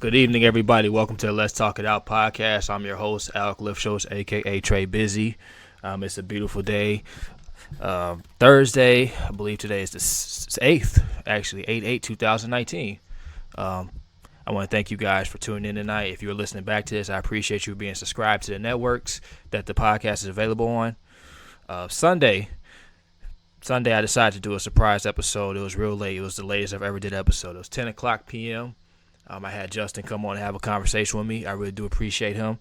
Good evening, everybody. Welcome to the Let's Talk It Out podcast. I'm your host, Alec aka Trey Busy. It's a beautiful day. Thursday, I believe today is the 8th, actually, 8/8/2019. I want to thank you guys for tuning in tonight. If you're listening back to this, I appreciate you being subscribed to the networks that the podcast is available on. Sunday, I decided to do a surprise episode. It was real late. It was the latest I've ever did episode. It was 10 o'clock p.m. I had Justin come on and have a conversation with me. I really do appreciate him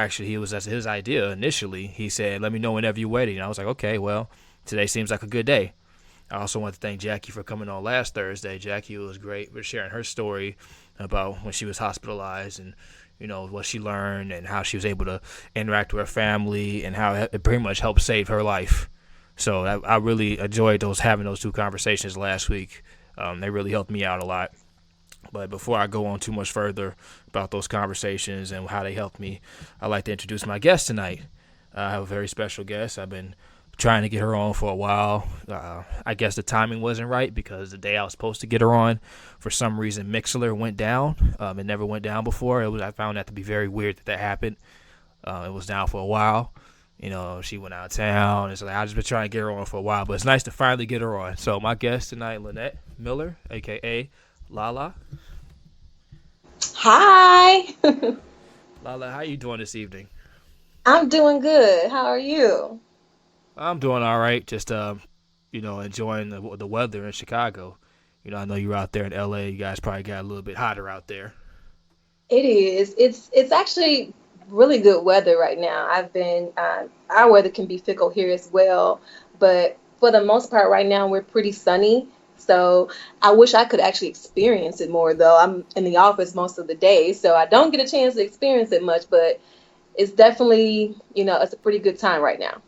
he was that's his idea initially. He said, let me know whenever you're ready. And I was like, okay, well, today seems like a good day. I also want to thank Jackie for coming on last Thursday. Jackie was great for sharing her story about when she was hospitalized and, you know, what she learned and how she was able to interact with her family and how it pretty much helped save her life. So I really enjoyed having those two conversations last week. They really helped me out a lot. But before I go on too much further about those conversations and how they helped me, I'd like to introduce my guest tonight. I have a very special guest. I've been trying to get her on for a while. I guess the timing wasn't right because the day I was supposed to get her on, for some reason, Mixler went down. It never went down before. I found that to be very weird that happened. It was down for a while. You know, she went out of town. It's like I've just been trying to get her on for a while, but it's nice to finally get her on. So my guest tonight, Lonnette Miller, a.k.a. Lala. Hi. Lala, how you doing this evening? I'm doing good. How are you? I'm doing all right. Just enjoying the weather in Chicago. You know, I know you're out there in LA. You guys probably got a little bit hotter out there. It is. It's actually really good weather right now. Our weather can be fickle here as well, but for the most part right now we're pretty sunny. So I wish I could actually experience it more, though. I'm in the office most of the day, so I don't get a chance to experience it much, but it's definitely, it's a pretty good time right now.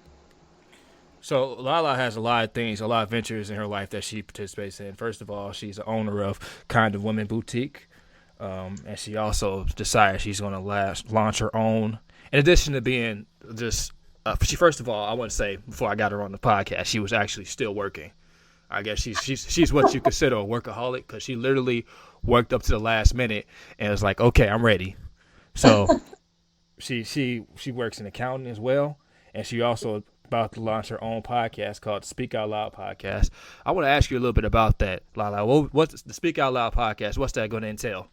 So Lala has a lot of ventures in her life that she participates in. First of all, she's the owner of Kind of Women Boutique, and she also decided she's going to launch her own. In addition to being first of all, I want to say before I got her on the podcast, she was actually still working. I guess she's what you consider a workaholic because she literally worked up to the last minute and was like, okay, I'm ready. So she works in accounting as well, and she also about to launch her own podcast called Speak Out Loud Podcast. I want to ask you a little bit about that, Lala. What's the Speak Out Loud Podcast? What's that going to entail?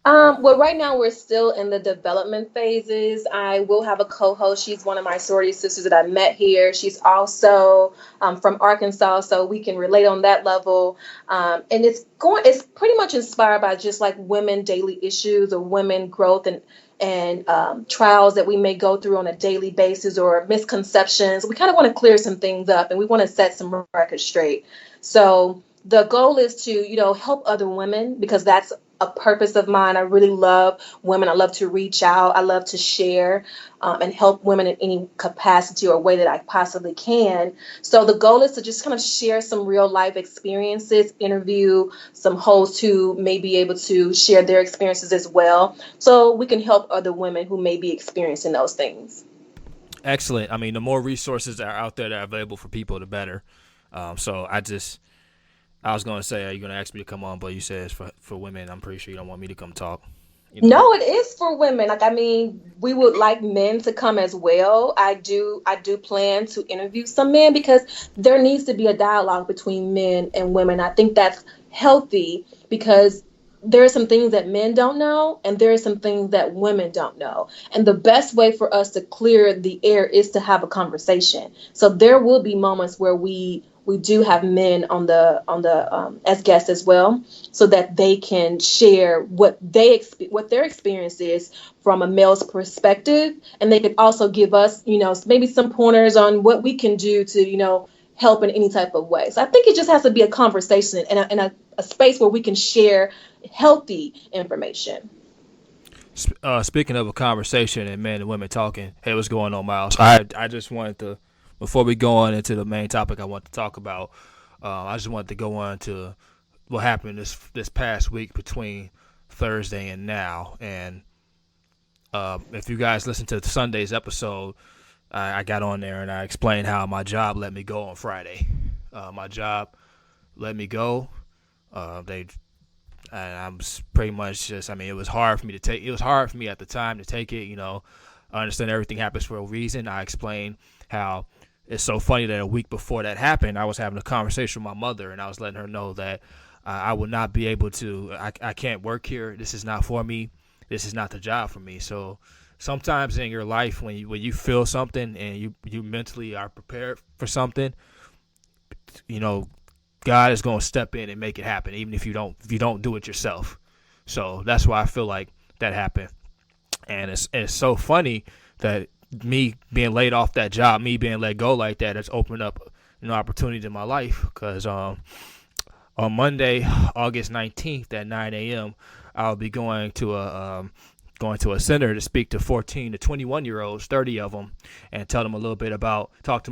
Well, right now we're still in the development phases. I will have a co-host. She's one of my sorority sisters that I met here. She's also from Arkansas, so we can relate on that level. And it's pretty much inspired by just like women daily issues or women growth and trials that we may go through on a daily basis or misconceptions. We kind of want to clear some things up and we want to set some records straight. So the goal is to, help other women because that's a purpose of mine. I really love women. I love to reach out. I love to share and help women in any capacity or way that I possibly can. So the goal is to just kind of share some real life experiences, interview some hosts who may be able to share their experiences as well. So we can help other women who may be experiencing those things. Excellent. I mean, the more resources that are out there that are available for people, the better. I was going to say, are you going to ask me to come on? But you said it's for women. I'm pretty sure you don't want me to come talk. No, it is for women. We would like men to come as well. I do plan to interview some men because there needs to be a dialogue between men and women. I think that's healthy because there are some things that men don't know and there are some things that women don't know. And the best way for us to clear the air is to have a conversation. So there will be moments where we do have men on the as guests as well, so that they can share what their experience is from a male's perspective, and they could also give us, maybe some pointers on what we can do to, help in any type of way. So I think it just has to be a conversation and a space where we can share healthy information. Speaking of a conversation and men and women talking, hey, what's going on, Miles? I just wanted to. Before we go on into the main topic I want to talk about, I just wanted to go on to what happened this past week between Thursday and now. And if you guys listen to Sunday's episode, I got on there and I explained how my job let me go on Friday. My job let me go. and I'm pretty much just. I mean, it was hard for me to take. It was hard for me at the time to take it. I understand everything happens for a reason. I explained how it's so funny that a week before that happened, I was having a conversation with my mother, and I was letting her know that I would not be able to. I can't work here. This is not for me. This is not the job for me. So sometimes in your life, when you feel something and you mentally are prepared for something, you know, God is going to step in and make it happen, even if you don't do it yourself. So that's why I feel like that happened, and it's so funny that me being laid off that job, me being let go like that, it's opened up opportunity in my life. Because on Monday, August 19th at 9 a.m., I'll be going to a center to speak to 14 to 21 year olds, 30 of them, and talk to them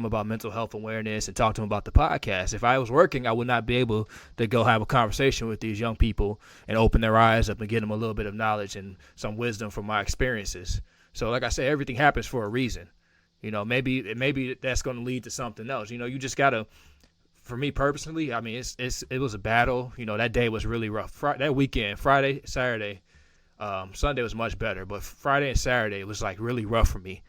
about mental health awareness and talk to them about the podcast. If I was working, I would not be able to go have a conversation with these young people and open their eyes up and get them a little bit of knowledge and some wisdom from my experiences. So like I said, everything happens for a reason. Maybe that's going to lead to something else. You just got to, for me personally, I mean, it was a battle. That day was really rough. That weekend, Friday, Saturday, Sunday was much better, but Friday and Saturday was like really rough for me.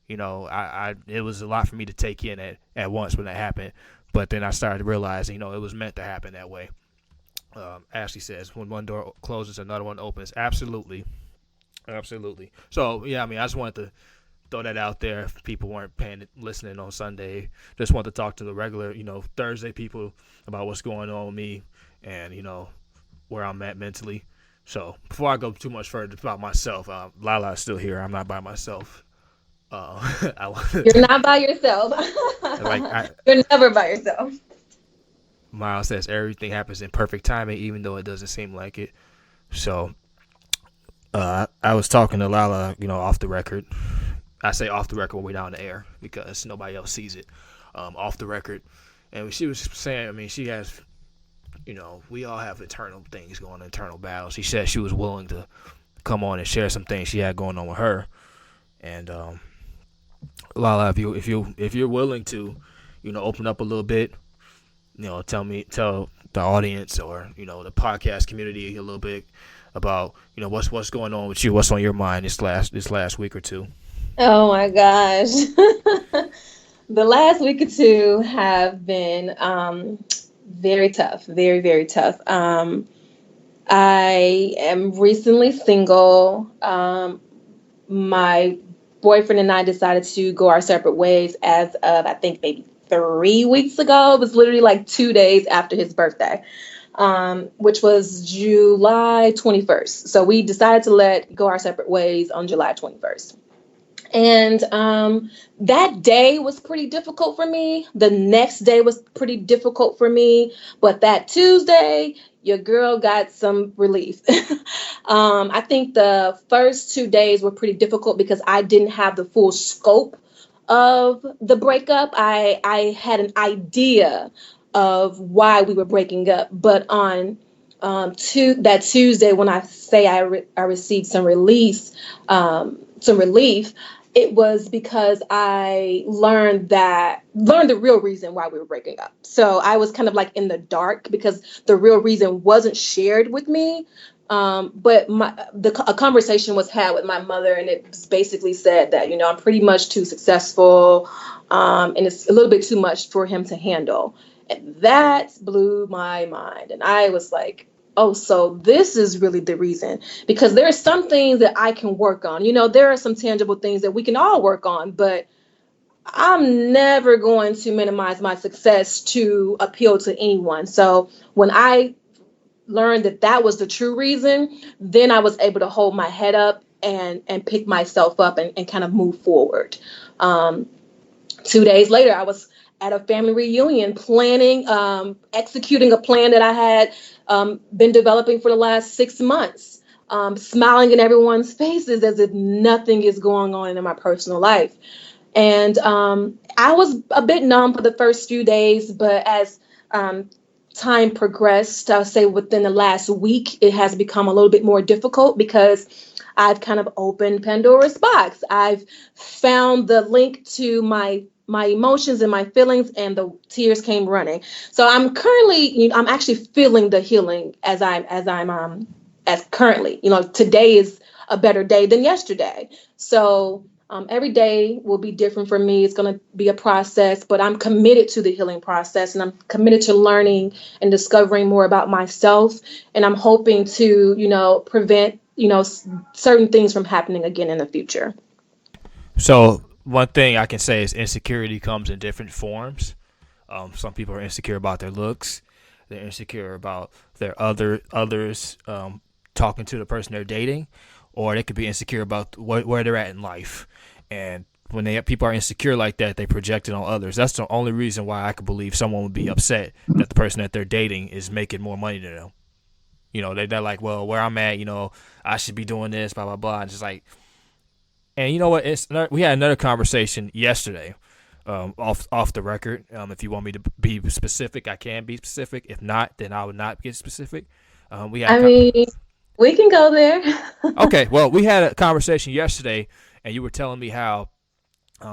It was a lot for me to take in at once when that happened. But then I started realizing, it was meant to happen that way. Ashley says, when one door closes, another one opens. Absolutely. Absolutely. So, yeah, I mean, I just wanted to throw that out there if people weren't listening on Sunday. Just want to talk to the regular, Thursday people about what's going on with me and, where I'm at mentally. So before I go too much further about myself, Lala is still here. I'm not by myself. You're not by yourself. You're never by yourself. Miles says everything happens in perfect timing, even though it doesn't seem like it. So I was talking to Lala, off the record. I say off the record when we're down the air because nobody else sees it. Off the record. And she was saying, I mean, she has, we all have internal things going on, internal battles. She said she was willing to come on and share some things she had going on with her. And Lala, if you're willing to, open up a little bit, tell the audience or the podcast community a little bit about what's going on with you, what's on your mind this last week or two. Oh my gosh. The last week or two have been very tough, very, very tough. I am recently single. My boyfriend and I decided to go our separate ways as of, I think, maybe 3 weeks ago. It was literally like 2 days after his birthday, which was July 21st. So we decided to go our separate ways on July 21st. And that day was pretty difficult for me. The next day was pretty difficult for me. But that Tuesday, your girl got some relief. I think the first 2 days were pretty difficult because I didn't have the full scope of the breakup. I had an idea of why we were breaking up. But on that Tuesday, when I say I received some relief, it was because I learned the real reason why we were breaking up. So I was kind of like in the dark because the real reason wasn't shared with me. But a conversation was had with my mother, and it basically said that, I'm pretty much too successful, and it's a little bit too much for him to handle. And that blew my mind. And I was like, oh, so this is really the reason, because there are some things that I can work on. There are some tangible things that we can all work on, but I'm never going to minimize my success to appeal to anyone. So when I learned that was the true reason, then I was able to hold my head up and pick myself up and kind of move forward. 2 days later, I was at a family reunion executing a plan that I had been developing for the last 6 months, smiling in everyone's faces as if nothing is going on in my personal life. And I was a bit numb for the first few days, but as time progressed, I'll say within the last week, it has become a little bit more difficult because I've kind of opened Pandora's box. I've found the link to my my emotions and my feelings, and the tears came running. So I'm currently, I'm actually feeling the healing as currently, today is a better day than yesterday. So every day will be different for me. It's going to be a process, but I'm committed to the healing process, and I'm committed to learning and discovering more about myself. And I'm hoping to, prevent, certain things from happening again in the future. So one thing I can say is insecurity comes in different forms. Some people are insecure about their looks. They're insecure about their others talking to the person they're dating, or they could be insecure about where they're at in life. And when people are insecure like that, they project it on others. That's the only reason why I could believe someone would be upset that the person that they're dating is making more money than them. They're like, well, where I'm at, I should be doing this, blah blah blah. And just like, and you know what? We had another conversation yesterday, off the record. If you want me to be specific, I can be specific. If not, then I would not get specific. We had I mean, we can go there. okay. Well, we had a conversation yesterday, and you were telling me how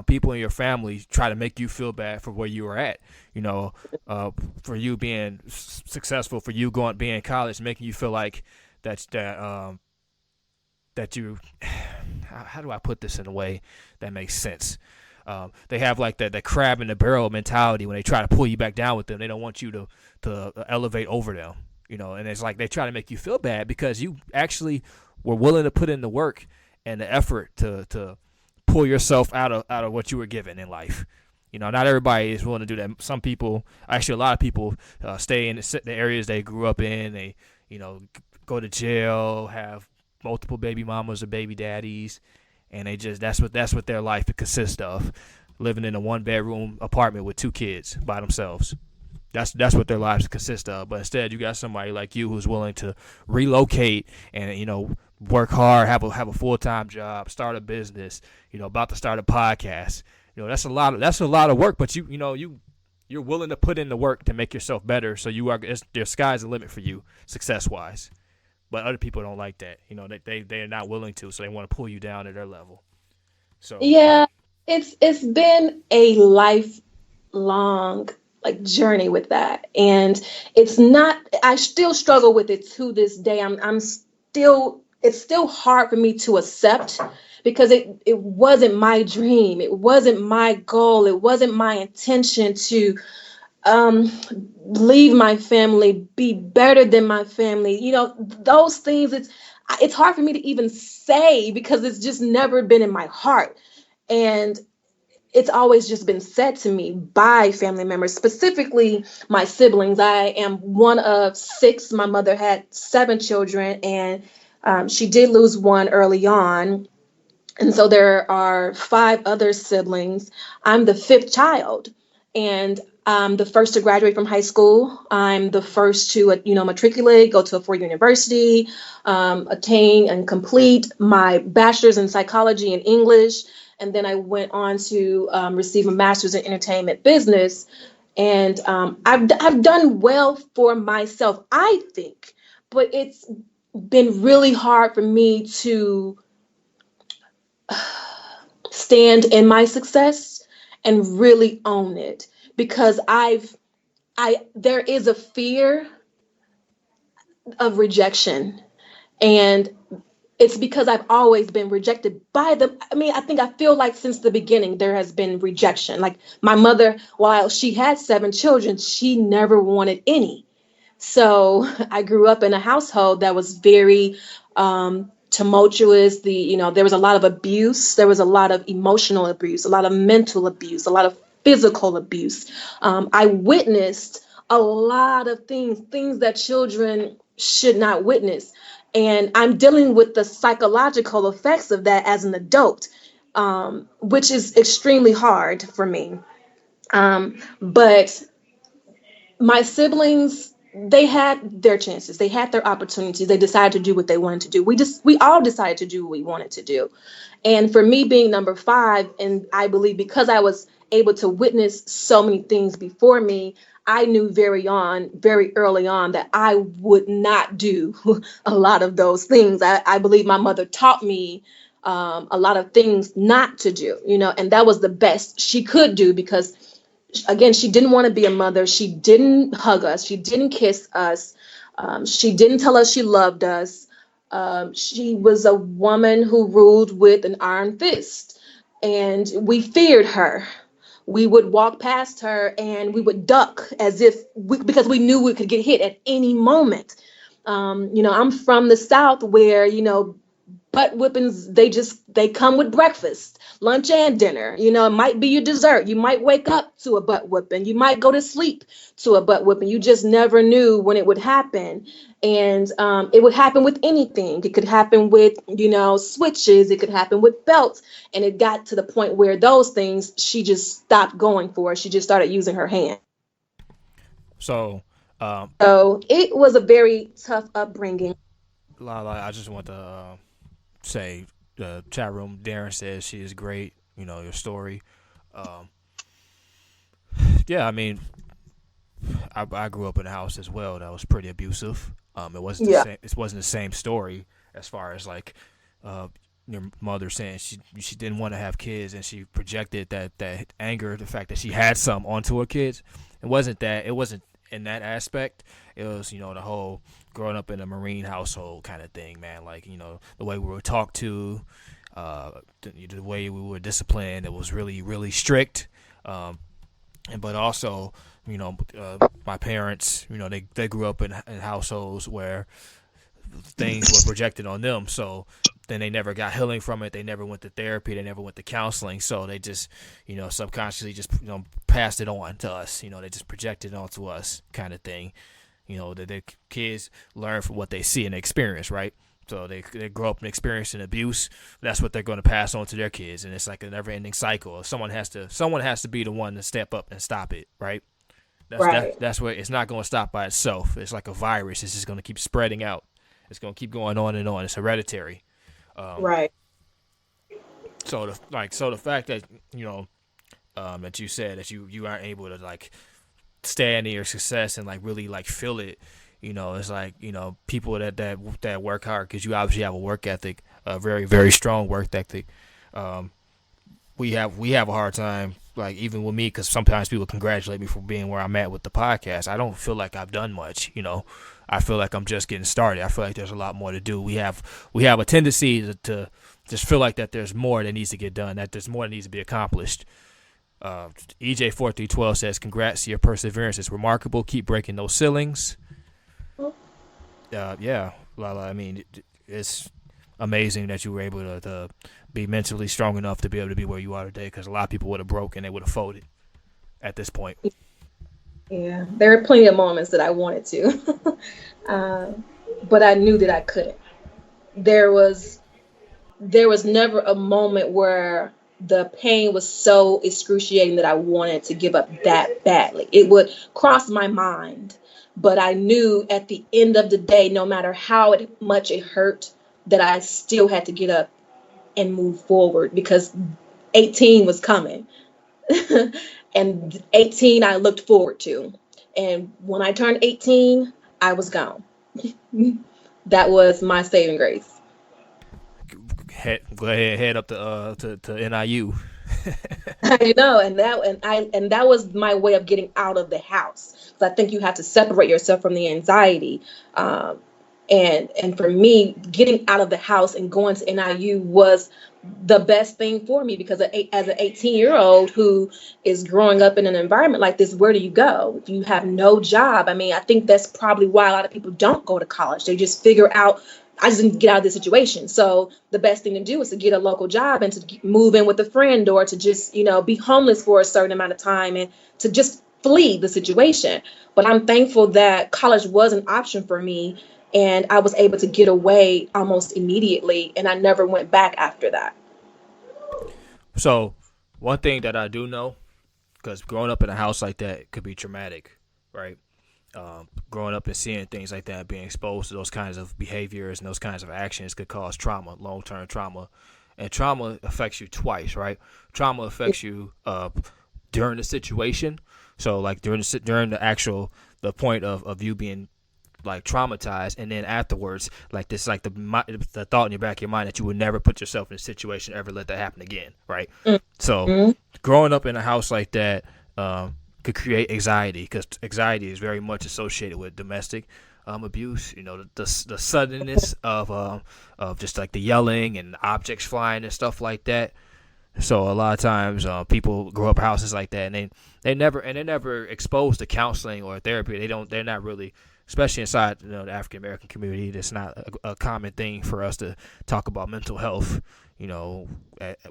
people in your family try to make you feel bad for where you were at. For you being successful, for you being in college, making you feel like that you. How do I put this in a way that makes sense? They have like that crab in the barrel mentality when they try to pull you back down with them. They don't want you to elevate over them. And it's like they try to make you feel bad because you actually were willing to put in the work and the effort to pull yourself out of what you were given in life. Not everybody is willing to do that. Some people, actually, a lot of people, stay in the areas they grew up in. They, go to jail, have multiple baby mamas or baby daddies, and that's what their life consists of, living in a 1-bedroom apartment with 2 kids by themselves. That's what their lives consist of. But instead, you got somebody like you who's willing to relocate and work hard, have a full-time job, start a business. About to start a podcast. That's a lot of work. But you're willing to put in the work to make yourself better. So the sky's the limit for you, success wise. But other people don't like that. They're not willing to, so they want to pull you down to their level. So Yeah, it's been a lifelong journey with that. And it's not, I still struggle with it to this day. I'm still, it's still hard for me to accept because it wasn't my dream. It wasn't my goal. It wasn't my intention to um leave my family, be better than my family. Those things, it's hard for me to even say because it's just never been in my heart. And it's always just been said to me by family members, specifically my siblings. I am one of 6. My mother had 7 children, and she did lose one early on. And so there are 5 other siblings. I'm the 5th child, and I'm the first to graduate from high school. I'm the first to, matriculate, go to a 4 university, attain and complete my bachelor's in psychology and English. And then I went on to receive a master's in entertainment business. And I've done well for myself, I think, but it's been really hard for me to stand in my success and really own it because there is a fear of rejection, and it's because I've always been rejected by them. I mean, I feel like since the beginning there has been rejection. Like my mother, while she had 7 children, she never wanted any. So I grew up in a household that was very tumultuous. There was a lot of abuse. There was a lot of emotional abuse, a lot of mental abuse, a lot of physical abuse. I witnessed a lot of things that children should not witness. And I'm dealing with the psychological effects of that as an adult, which is extremely hard for me. But my siblings, they had their chances, they had their opportunities, they decided to do what they wanted to do. We all decided to do what we wanted to do. And for me being number 5, and I believe because I was able to witness so many things before me, I knew very early on that I would not do a lot of those things. I believe my mother taught me a lot of things not to do, and that was the best she could do because, again, she didn't want to be a mother. She didn't hug us. She didn't kiss us. She didn't tell us she loved us. She was a woman who ruled with an iron fist, and we feared her. We would walk past her and we would duck as if because we knew we could get hit at any moment. I'm from the South where, butt whippings, they come with breakfast, lunch, and dinner. It might be your dessert. You might wake up to a butt whipping. You might go to sleep to a butt whipping. You just never knew when it would happen. And it would happen with anything. It could happen with, switches. It could happen with belts. And it got to the point where those things she just stopped going for. She just started using her hand. So, So it was a very tough upbringing. Lala, I just want to say the chat room. Darren says she is great. Your story. Um, yeah, I mean, I grew up in a house as well that was pretty abusive. It wasn't the Yeah. same. It wasn't the same story as far as like uh, your mother saying she didn't want to have kids and she projected that anger, the fact that she had some onto her kids. It wasn't that. It wasn't in that aspect. It was the whole growing up in a Marine household kind of thing, man. Like the way we were talked to, the way we were disciplined. It was really really strict. But also my parents, they grew up in households where things were projected on them. So then they never got healing from it. They never went to therapy. They never went to counseling. So they just, subconsciously just, passed it on to us. They just projected it onto us kind of thing. That the kids learn from what they see and experience, right? So they grow up and experiencing abuse. That's what they're going to pass on to their kids, and it's like a never-ending cycle. Someone has to be the one to step up and stop it, right? Right. That's where it's not going to stop by itself. It's like a virus. It's just going to keep spreading out. It's going to keep going on and on. It's hereditary. Um, Right. so the fact that that you said that you aren't able to like stand in your success and like really like feel it. It's like people that work hard because you obviously have a work ethic, a very very strong work ethic. Um, we have a hard time, like even with me, because sometimes people congratulate me for being where I'm at with the podcast. I don't feel like I've done much. I feel like I'm just getting started. I feel like there's a lot more to do. We have a tendency to just feel like that there's more that needs to get done, that there's more that needs to be accomplished. EJ4312 says, "Congrats, your perseverance is remarkable. Keep breaking those ceilings." Yeah, Lala. I mean, it's amazing that you were able to be mentally strong enough to be able to be where you are today. Because a lot of people would have broke and they would have folded at this point. Yeah, there are plenty of moments that I wanted to, uh, but I knew that I couldn't. There was there was never a moment where the pain was so excruciating that I wanted to give up that badly. It would cross my mind, but I knew at the end of the day, no matter how much it hurt, that I still had to get up and move forward because 18 was coming. And 18 I looked forward to. And when I turned 18, I was gone. That was my saving grace. Go ahead, head up to NIU. I know, and that was my way of getting out of the house. So I think you have to separate yourself from the anxiety. Um, and for me, getting out of the house and going to NIU was the best thing for me because as an 18-year-old who is growing up in an environment like this, where do you go if you have no job? I mean, I think that's probably why a lot of people don't go to college. They just figure out, I just didn't get out of this situation. So the best thing to do is to get a local job and to move in with a friend or to just, be homeless for a certain amount of time and to just flee the situation. But I'm thankful that college was an option for me and I was able to get away almost immediately and I never went back after that. So, one thing that I do know, because growing up in a house like that could be traumatic, right? Growing up and seeing things like that, being exposed to those kinds of behaviors and those kinds of actions could cause trauma, long-term trauma. And trauma affects you twice, right? Trauma affects you during the situation. So, like during the actual the point of you being like traumatized, and then afterwards, like this, like the thought in your back of your mind that you would never put yourself in a situation, ever let that happen again, right? So Mm-hmm. growing up in a house like that could create anxiety, because anxiety is very much associated with domestic abuse. You know, the suddenness of just like the yelling and objects flying and stuff like that. So a lot of times people grow up houses like that, and they're never exposed to counseling or therapy. They're not really, especially inside, you know, the African American community. That's not a common thing for us to talk about mental health. You know,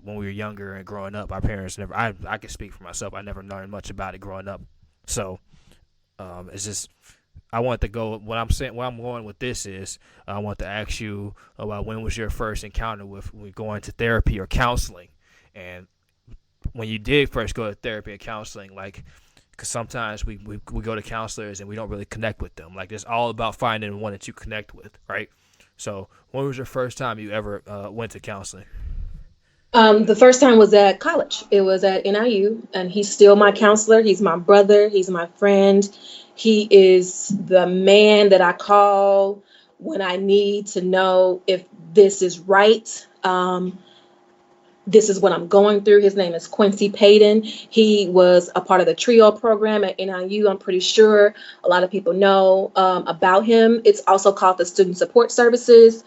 when we were younger and growing up, our parents never. I can speak for myself. I never learned much about it growing up. So it's just, I want to go. What I'm saying, where I'm going with this is, I want to ask you about when was your first encounter with going to therapy or counseling, and when you did first go to therapy and counseling, like, because sometimes we go to counselors and we don't really connect with them. Like, it's all about finding one that you connect with, right? So, when was your first time you ever went to counseling? The first time was at college. It was at NIU, and he's still my counselor. He's my brother. He's my friend. He is the man that I call when I need to know if this is right. This is what I'm going through. His name is Quincy Payton. He was a part of the TRIO program at NIU. I'm pretty sure a lot of people know about him. It's also called the Student Support Services.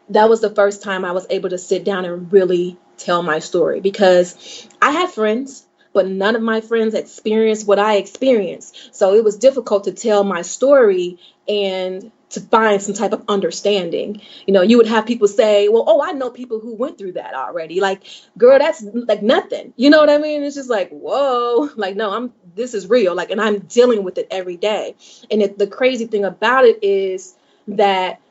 That was the first time I was able to sit down and really tell my story, because I had friends, but none of my friends experienced what I experienced. So it was difficult to tell my story and to find some type of understanding. You know, you would have people say, well, oh, I know people who went through that already. Like, girl, that's like nothing. You know what I mean? It's just like, whoa, like, no, this is real. Like, and I'm dealing with it every day. And the crazy thing about it is that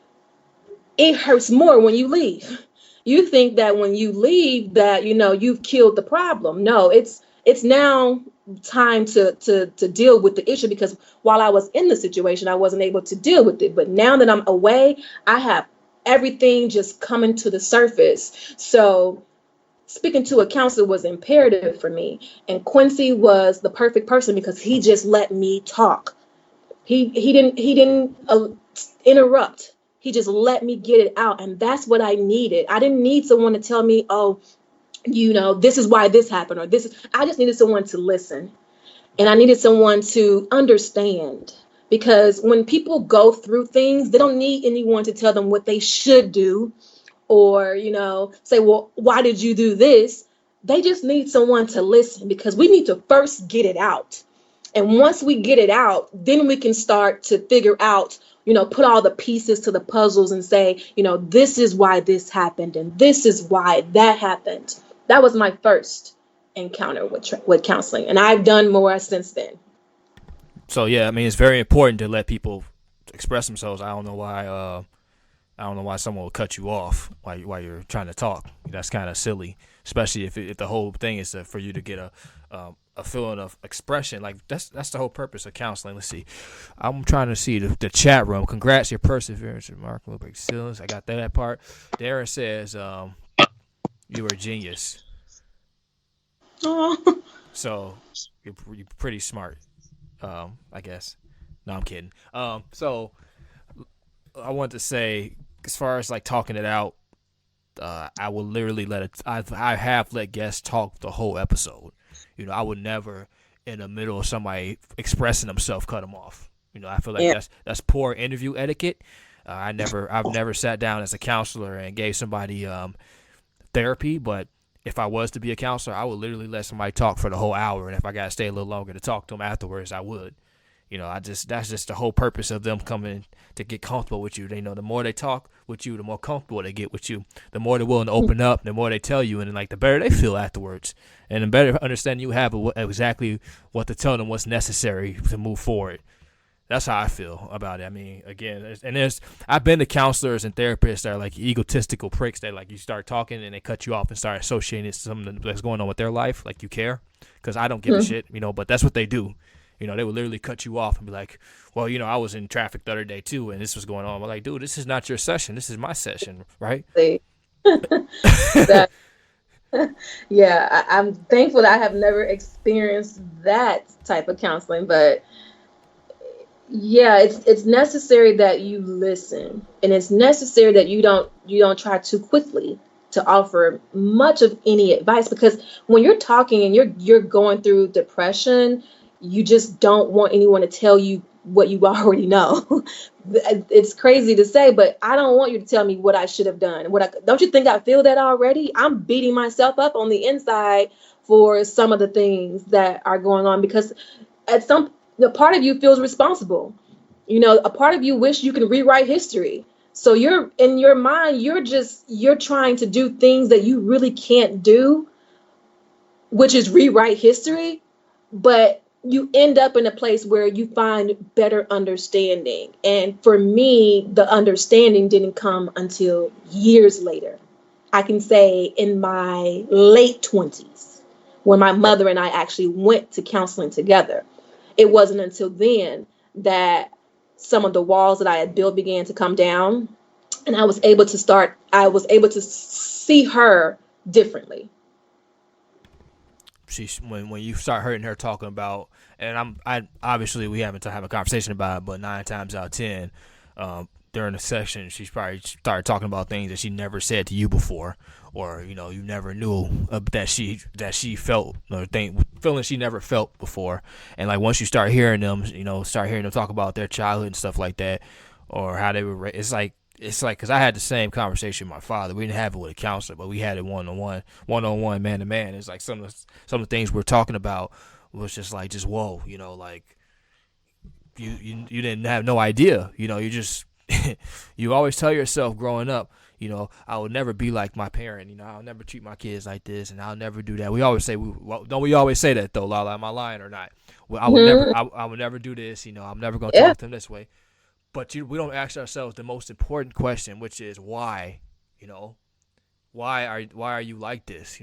it hurts more when you leave. You think that when you leave that, you know, you've killed the problem. No, it's now time to deal with the issue, because while I was in the situation, I wasn't able to deal with it. But now that I'm away, I have everything just coming to the surface. So speaking to a counselor was imperative for me. And Quincy was the perfect person because he just let me talk. He didn't interrupt. He just let me get it out, and that's what I needed. I didn't need someone to tell me, oh, you know, this is why this happened, or this is. I just needed someone to listen, and I needed someone to understand. Because when people go through things, they don't need anyone to tell them what they should do, or, you know, say, well, why did you do this? They just need someone to listen, because we need to first get it out. And once we get it out, then we can start to figure out, you know, put all the pieces to the puzzles and say, you know, this is why this happened and this is why that happened. That was my first encounter with counseling, and I've done more since then. So yeah, I mean, it's very important to let people express themselves. I don't know why someone will cut you off while you're trying to talk. That's kind of silly, especially if the whole thing is for you to get a feeling of expression. Like, that's the whole purpose of counseling. Let's see, I'm trying to see the chat room. Congrats, your perseverance, remarkable excellence. I got that part. Darren says you were a genius. Oh. So you're pretty smart. I guess. No, I'm kidding. So I want to say, as far as like talking it out, I will literally let it. I have let guests talk the whole episode. You know, I would never, in the middle of somebody expressing themselves, cut them off. You know, I feel like Yeah. that's poor interview etiquette. I've never sat down as a counselor and gave somebody therapy, but if I was to be a counselor, I would literally let somebody talk for the whole hour, and if I gotta stay a little longer to talk to them afterwards, I would. You know, that's just the whole purpose of them coming to get comfortable with you. They know the more they talk with you, the more comfortable they get with you. The more they're willing to open up, the more they tell you, and like the better they feel afterwards, and the better understanding you have of exactly what to tell them, what's necessary to move forward. That's how I feel about it. I mean, again, I've been to counselors and therapists that are like egotistical pricks that like you start talking and they cut you off and start associating it to something that's going on with their life, like you care, because I don't give a shit, you know. But that's what they do. You know, they would literally cut you off and be like, well, you know, I was in traffic the other day too, and this was going on. I'm like, dude, this is not your session. This is my session, right? See, that, yeah, I'm thankful that I have never experienced that type of counseling, but Yeah, it's necessary that you listen, and it's necessary that you don't try too quickly to offer much of any advice, because when you're talking and you're going through depression, you just don't want anyone to tell you what you already know. It's crazy to say, but I don't want you to tell me what I should have done. Don't you think I feel that already? I'm beating myself up on the inside for some of the things that are going on, because at some the part of you feels responsible. A part of you wish you can rewrite history. So you're in your mind, you're trying to do things that you really can't do, which is rewrite history, but you end up in a place where you find better understanding. And for me, the understanding didn't come until years later. I can say in my late 20s, when my mother and I actually went to counseling together. It wasn't until then that some of the walls that I had built began to come down, and I was able to see her differently. She's when you start hurting her talking about, and I obviously we haven't to have a conversation about it, but 9 times out of 10, during the session, she's probably started talking about things that she never said to you before, or you never knew that she felt, or feelings she never felt before. And like once you start hearing them, start hearing them talk about their childhood and stuff like that, or how they were. It's like because I had the same conversation with my father. We didn't have it with a counselor, but we had it one on one, man to man. It's like some of the things we're talking about was just whoa, like you didn't have no idea. You just you always tell yourself growing up, I will never be like my parent. I'll never treat my kids like this, and I'll never do that. We always say, don't we always say that though, Lala? Am I lying or not? Well, Hmm. I would never do this. I'm never gonna Yeah, talk to them this way. But we don't ask ourselves the most important question, which is why. You know, why are you like this?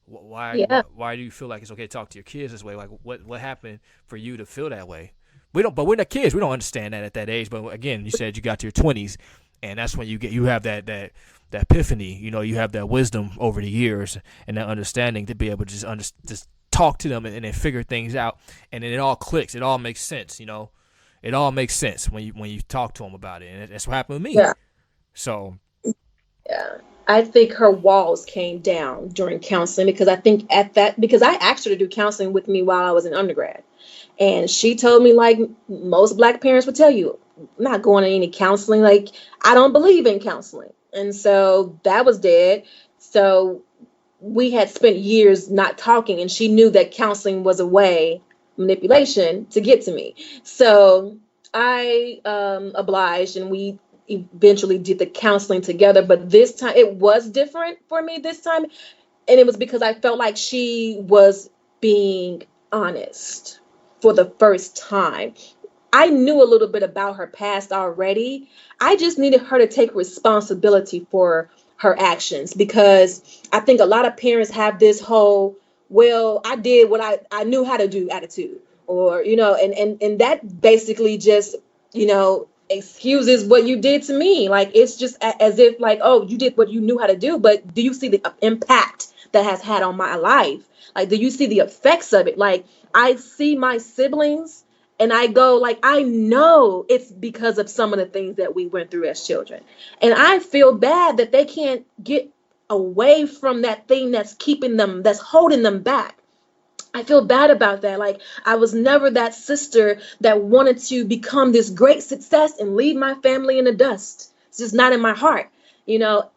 Why yeah. why why do you feel like it's okay to talk to your kids this way? Like what happened for you to feel that way? We don't, but we're not kids. We don't understand that at that age. But again, you said you got to your 20s, and that's when you have that epiphany. You have that wisdom over the years and that understanding to be able to just talk to them and then figure things out, and then it all clicks. It all makes sense. It all makes sense when you talk to them about it, and that's what happened with me. Yeah. So Yeah. I think her walls came down during counseling, because I think at that because I asked her to do counseling with me while I was in undergrad. And she told me, like most black parents would tell you, I'm not going to any counseling. Like, I don't believe in counseling. And so that was dead. So we had spent years not talking, and she knew that counseling was a way, manipulation, to get to me. So I obliged, and we eventually did the counseling together. But this time it was different for me this time, and it was because I felt like she was being honest for the first time. I knew a little bit about her past already. I just needed her to take responsibility for her actions, because I think a lot of parents have this whole, well, I did what I knew how to do attitude, or, and that basically just, excuses what you did to me. Like, it's just as if, like, oh, you did what you knew how to do, but do you see the impact that has had on my life? Like, do you see the effects of it? Like, I see my siblings, and I go, like, I know it's because of some of the things that we went through as children. And I feel bad that they can't get away from that thing that's keeping them, that's holding them back. I feel bad about that. Like, I was never that sister that wanted to become this great success and leave my family in the dust. It's just not in my heart. You know,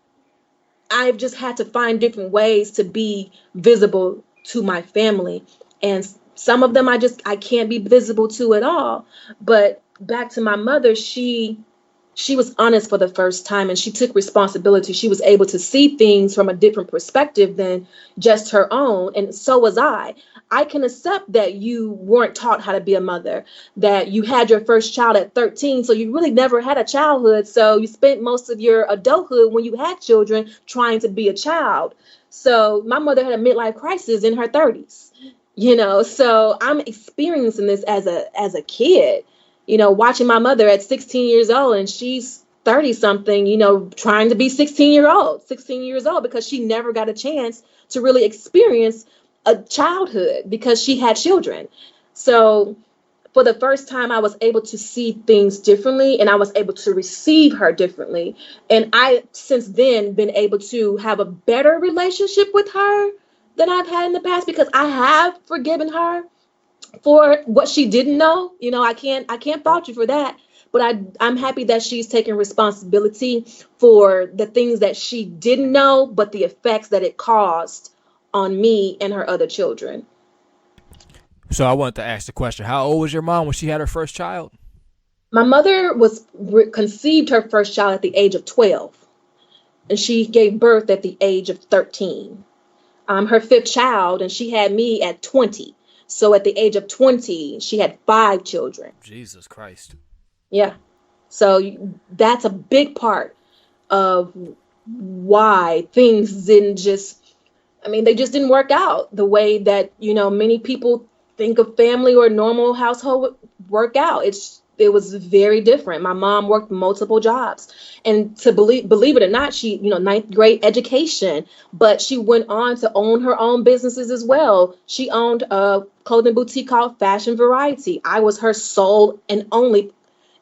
I've just had to find different ways to be visible to my family. And some of them I can't be visible to at all. But back to my mother, she was honest for the first time, and she took responsibility. She was able to see things from a different perspective than just her own. And so was I. I can accept that you weren't taught how to be a mother, that you had your first child at 13. So you really never had a childhood. So you spent most of your adulthood, when you had children, trying to be a child. So my mother had a midlife crisis in her 30s. So I'm experiencing this as a kid, watching my mother at 16 years old, and she's 30 something, trying to be 16 years old, because she never got a chance to really experience a childhood because she had children. So for the first time, I was able to see things differently, and I was able to receive her differently. And I, since then, been able to have a better relationship with her than I've had in the past, because I have forgiven her for what she didn't know. I can't fault you for that. But I'm happy that she's taking responsibility for the things that she didn't know, but the effects that it caused on me and her other children. So I wanted to ask the question: how old was your mom when she had her first child? My mother was conceived her first child at the age of 12, and she gave birth at the age of 13. Her fifth child, and she had me at 20. So at the age of 20, she had five children. Jesus Christ. Yeah. So that's a big part of why things didn't just, I mean, they just didn't work out the way that, many people think of family or normal household work out. It was very different. My mom worked multiple jobs, and to believe it or not, she, ninth grade education, but she went on to own her own businesses as well. She owned a clothing boutique called Fashion Variety. I was her sole and only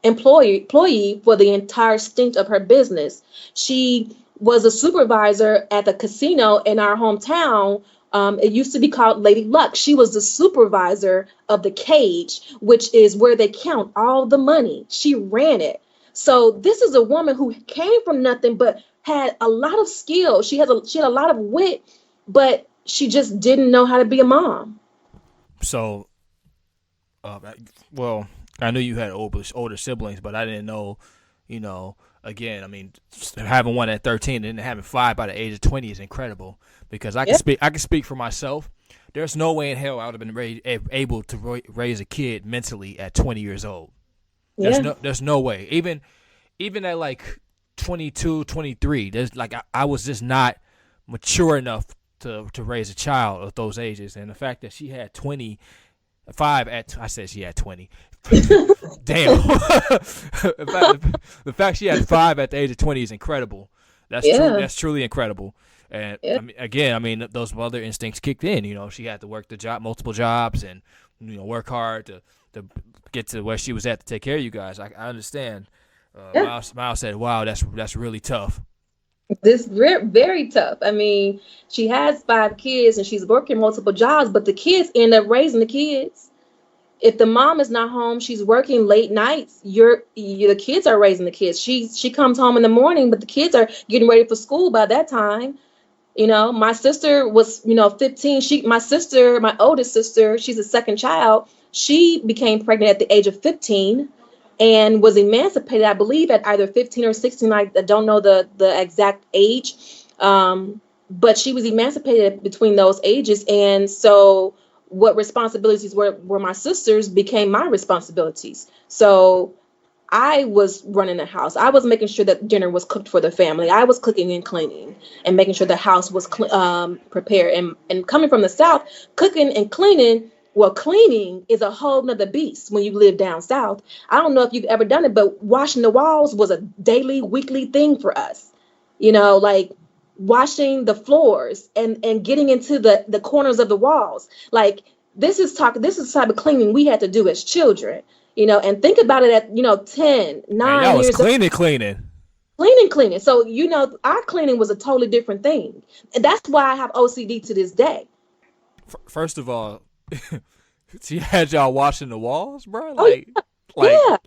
employee for the entire stint of her business. She was a supervisor at the casino in our hometown. It used to be called Lady Luck. She was the supervisor of the cage, which is where they count all the money. She ran it. So this is a woman who came from nothing, but had a lot of skill. She had a lot of wit, but she just didn't know how to be a mom. So, uh, well, I knew you had older siblings, but I didn't know, again, I mean, having one at 13 and then having five by the age of 20 is incredible, because Yeah, I can speak for myself. There's no way in hell I would have been able to raise a kid mentally at 20 years old. yeah, There's no way. Even at like 22, 23, there's like I was just not mature enough to raise a child at those ages. And the fact that she had 25 at, I said she had 20. Damn. The fact she had five at the age of 20 is incredible. That's true. yeah, That's truly incredible. And yeah. I mean, those mother instincts kicked in. She had to work multiple jobs, and work hard to get to where she was at to take care of you guys. I understand. Yeah. Miles said, "Wow, that's really tough." This very tough. I mean, she has five kids and she's working multiple jobs, but the kids end up raising the kids. If the mom is not home, she's working late nights. The kids are raising the kids. She comes home in the morning, but the kids are getting ready for school by that time. My sister was, 15. My oldest sister, she's a second child. She became pregnant at the age of 15 and was emancipated, I believe, at either 15 or 16. I don't know the exact age. But she was emancipated between those ages. And so what responsibilities were my sisters became my responsibilities. So I was running the house. I was making sure that dinner was cooked for the family. I was cooking and cleaning and making sure the house was prepared. And coming from the South, cooking and cleaning, well, cleaning is a whole nother beast when you live down South. I don't know if you've ever done it, but washing the walls was a daily, weekly thing for us. Like washing the floors and getting into the corners of the walls. Like this is the type of cleaning we had to do as children. And think about it at, 10, Man, 9 y'all was years old, cleaning. cleaning. So, our cleaning was a totally different thing. And that's why I have OCD to this day. First of all, she had y'all washing the walls, bro. Oh, yeah.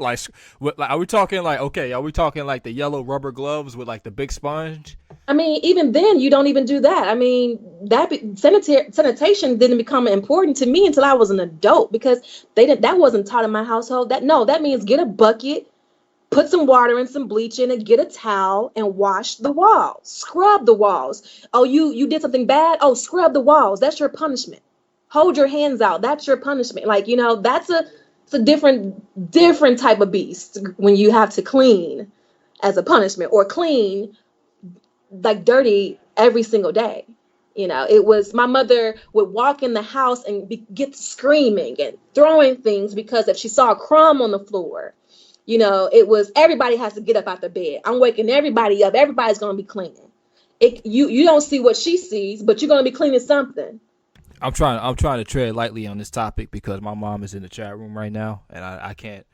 Are we talking like, okay? Are we talking like the yellow rubber gloves with like the big sponge? I mean, even then, you don't even do that. I mean, sanitation didn't become important to me until I was an adult, because that wasn't taught in my household. That means get a bucket, put some water and some bleach in it, get a towel and wash the walls, scrub the walls. Oh, you did something bad? Oh, scrub the walls. That's your punishment. Hold your hands out. That's your punishment. Like, it's a different type of beast when you have to clean as a punishment, or clean like dirty every single day. It was, my mother would walk in the house and get screaming and throwing things, because if she saw a crumb on the floor, it was, everybody has to get up out the bed. I'm waking everybody up. Everybody's going to be cleaning. You don't see what she sees, but you're going to be cleaning something. I'm trying to tread lightly on this topic because my mom is in the chat room right now, and I can't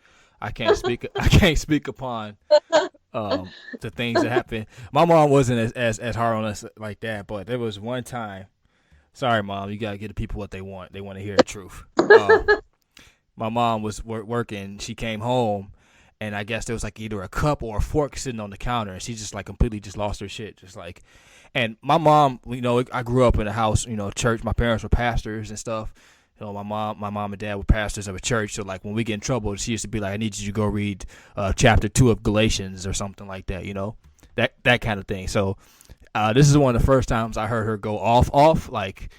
speak I can't speak upon the things that happened. My mom wasn't as hard on us like that, but there was one time. Sorry, mom, you gotta give the people what they want. They want to hear the truth. My mom was working. She came home, and I guess there was like either a cup or a fork sitting on the counter, and she just like completely just lost her shit, just like. And my mom, I grew up in a house, church. My parents were pastors and stuff. My mom and dad were pastors of a church. So like when we get in trouble, she used to be like, "I need you to go read chapter 2 of Galatians or something like that," that kind of thing. So this is one of the first times I heard her go off, like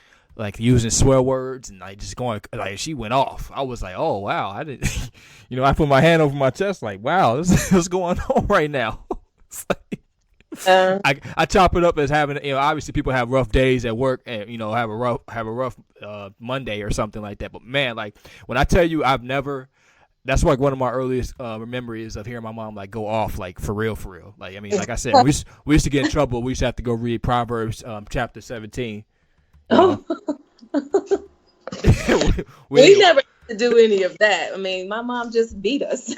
using swear words and like just going like she went off. I was like, oh wow, I didn't, I put my hand over my chest like, wow, this is what's going on right now. It's like, I chop it up as having, obviously people have rough days at work and have a rough Monday or something like that. But man, like when I tell you, that's like one of my earliest memories of hearing my mom like go off like for real. Like I mean, like I said, we used to get in trouble. We used to have to go read Proverbs chapter 17. Oh. we never had to do any of that. I mean, my mom just beat us.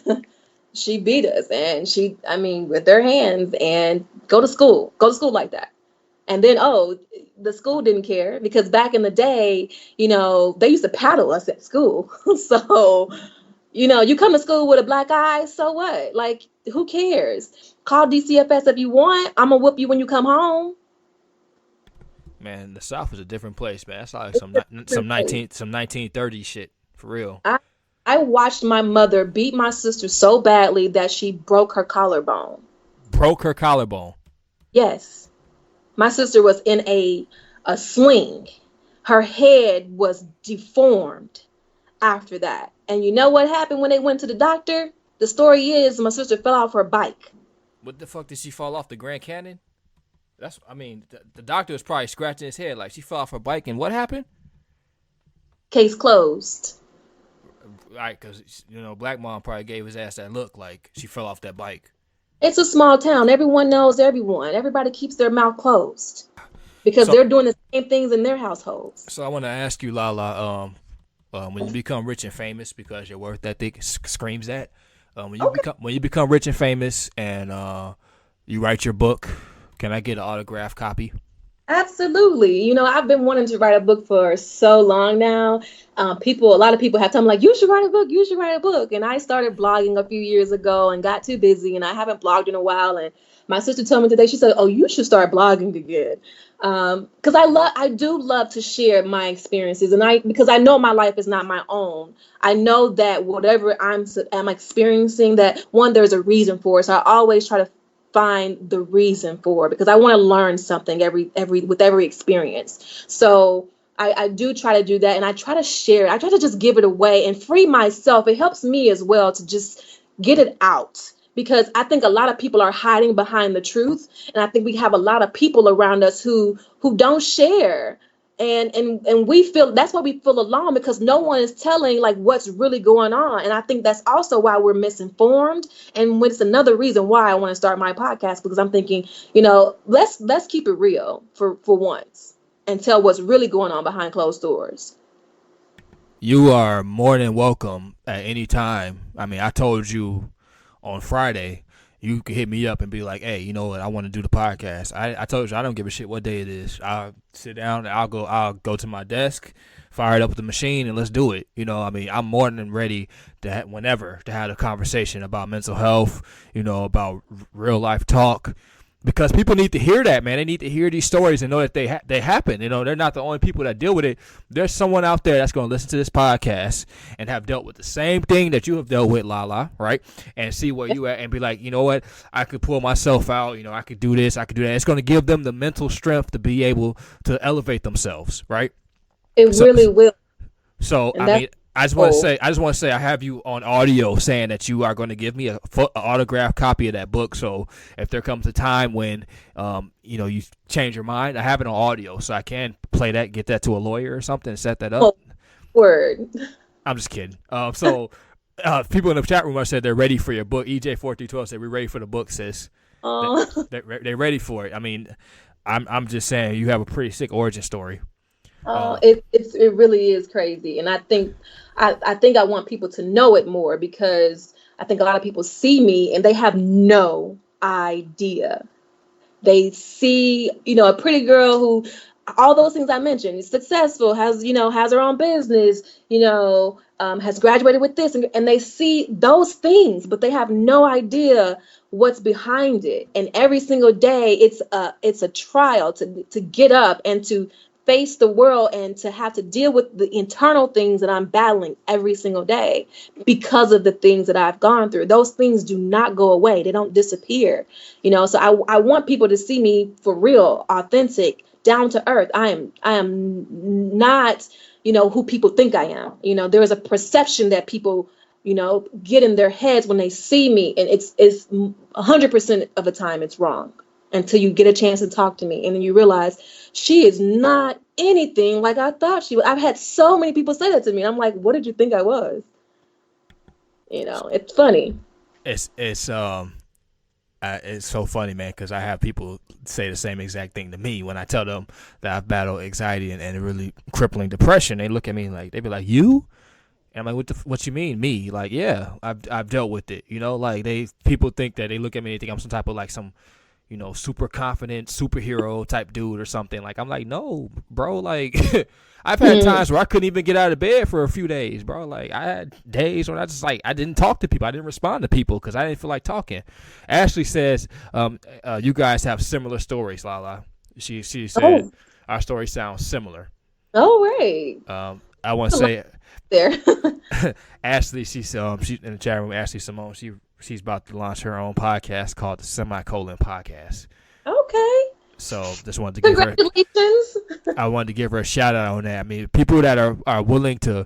She beat us, and with her hands, and go to school like that. And then, the school didn't care because back in the day, they used to paddle us at school. So, you come to school with a black eye, so what? Like, who cares? Call DCFS if you want. I'm gonna whoop you when you come home. Man, the South is a different place, man. That's like some 1930s shit for real. I watched my mother beat my sister so badly that she broke her collarbone. Broke her collarbone? Yes. My sister was in a sling. Her head was deformed after that. And you know what happened when they went to the doctor? The story is my sister fell off her bike. What the fuck, did she fall off the Grand Canyon? The doctor was probably scratching his head like she fell off her bike, and what happened? Case closed. Right, because, Black Mom probably gave his ass that look like she fell off that bike. It's a small town. Everyone knows everyone. Everybody keeps their mouth closed because they're doing the same things in their households. So I want to ask you, Lala, when you become rich and famous, because your work ethic screams that, when you become rich and famous and you write your book, can I get an autographed copy? Absolutely. I've been wanting to write a book for so long now. A lot of people have told me, like, you should write a book. And I started blogging a few years ago and got too busy, and I haven't blogged in a while. And my sister told me today, she said, oh, you should start blogging again. Because I do love to share my experiences, because I know my life is not my own. I know that whatever I'm experiencing, that one, there's a reason for it. So I always try to find the reason for, because I want to learn something with every experience. So I do try to do that, and I try to share it. I try to just give it away and free myself. It helps me as well to just get it out, because I think a lot of people are hiding behind the truth, and I think we have a lot of people around us who don't share. And we feel that's why we feel alone, because no one is telling like what's really going on. And I think that's also why we're misinformed. And it's another reason why I want to start my podcast, because I'm thinking, let's keep it real for once and tell what's really going on behind closed doors. You are more than welcome at any time. I mean, I told you on Friday, you could hit me up and be like, hey, you know what, I want to do the podcast. I told you I don't give a shit what day it is. I'll sit down and I'll go to my desk, fire it up with the machine, and let's do it. I'm more than ready to have a conversation about mental health, about real life talk. Because people need to hear that, man. They need to hear these stories and know that they happen. They're not the only people that deal with it. There's someone out there that's going to listen to this podcast and have dealt with the same thing that you have dealt with, Lala, right? And see where you at and be like, you know what? I could pull myself out. I could do this. I could do that. It's going to give them the mental strength to be able to elevate themselves, right? It really will. So, I just want to say I have you on audio saying that you are going to give me an autographed copy of that book. So if there comes a time when you change your mind, I have it on audio, so I can play that, get that to a lawyer or something, and set that up. Oh, word. I'm just kidding. So people in the chat room are said they're ready for your book. EJ4312 said we're ready for the book, sis. They're ready for it. I mean, I'm just saying you have a pretty sick origin story. It really is crazy, and I think I want people to know it more, because I think a lot of people see me and they have no idea. They see, a pretty girl who, all those things I mentioned, is successful, has her own business, has graduated with this, and they see those things, but they have no idea what's behind it. And every single day, it's a trial to get up and to face the world and to have to deal with the internal things that I'm battling every single day because of the things that I've gone through. Those things do not go away. They don't disappear. So I want people to see me for real, authentic, down to earth. I am not, who people think I am. There is a perception that people, get in their heads when they see me, and it's 100% of the time it's wrong, until you get a chance to talk to me, and then you realize she is not anything like I thought she was. I've had so many people say that to me, and I'm like, what did you think I was? It's funny. It's so funny, man, because I have people say the same exact thing to me when I tell them that I've battled anxiety and really crippling depression. They look at me like, they be like, "You?" And I'm like, "What you mean, me?" Like, yeah, I've dealt with it. Like people think that they look at me and they think I'm some type of like some super confident superhero type dude or something. Like, I'm like, no, bro. Like, I've had times where I couldn't even get out of bed for a few days, bro. Like, I had days when I didn't talk to people. I didn't respond to people because I didn't feel like talking. Ashley says, you guys have similar stories, Lala. She said our story sounds similar. Oh, right. I want to say there. Ashley, she's in the chat room. Ashley Simone, she's about to launch her own podcast called the Semicolon Podcast. Okay. So just wanted to give her. Congratulations. I wanted to give her a shout out on that. I mean, people that are willing to,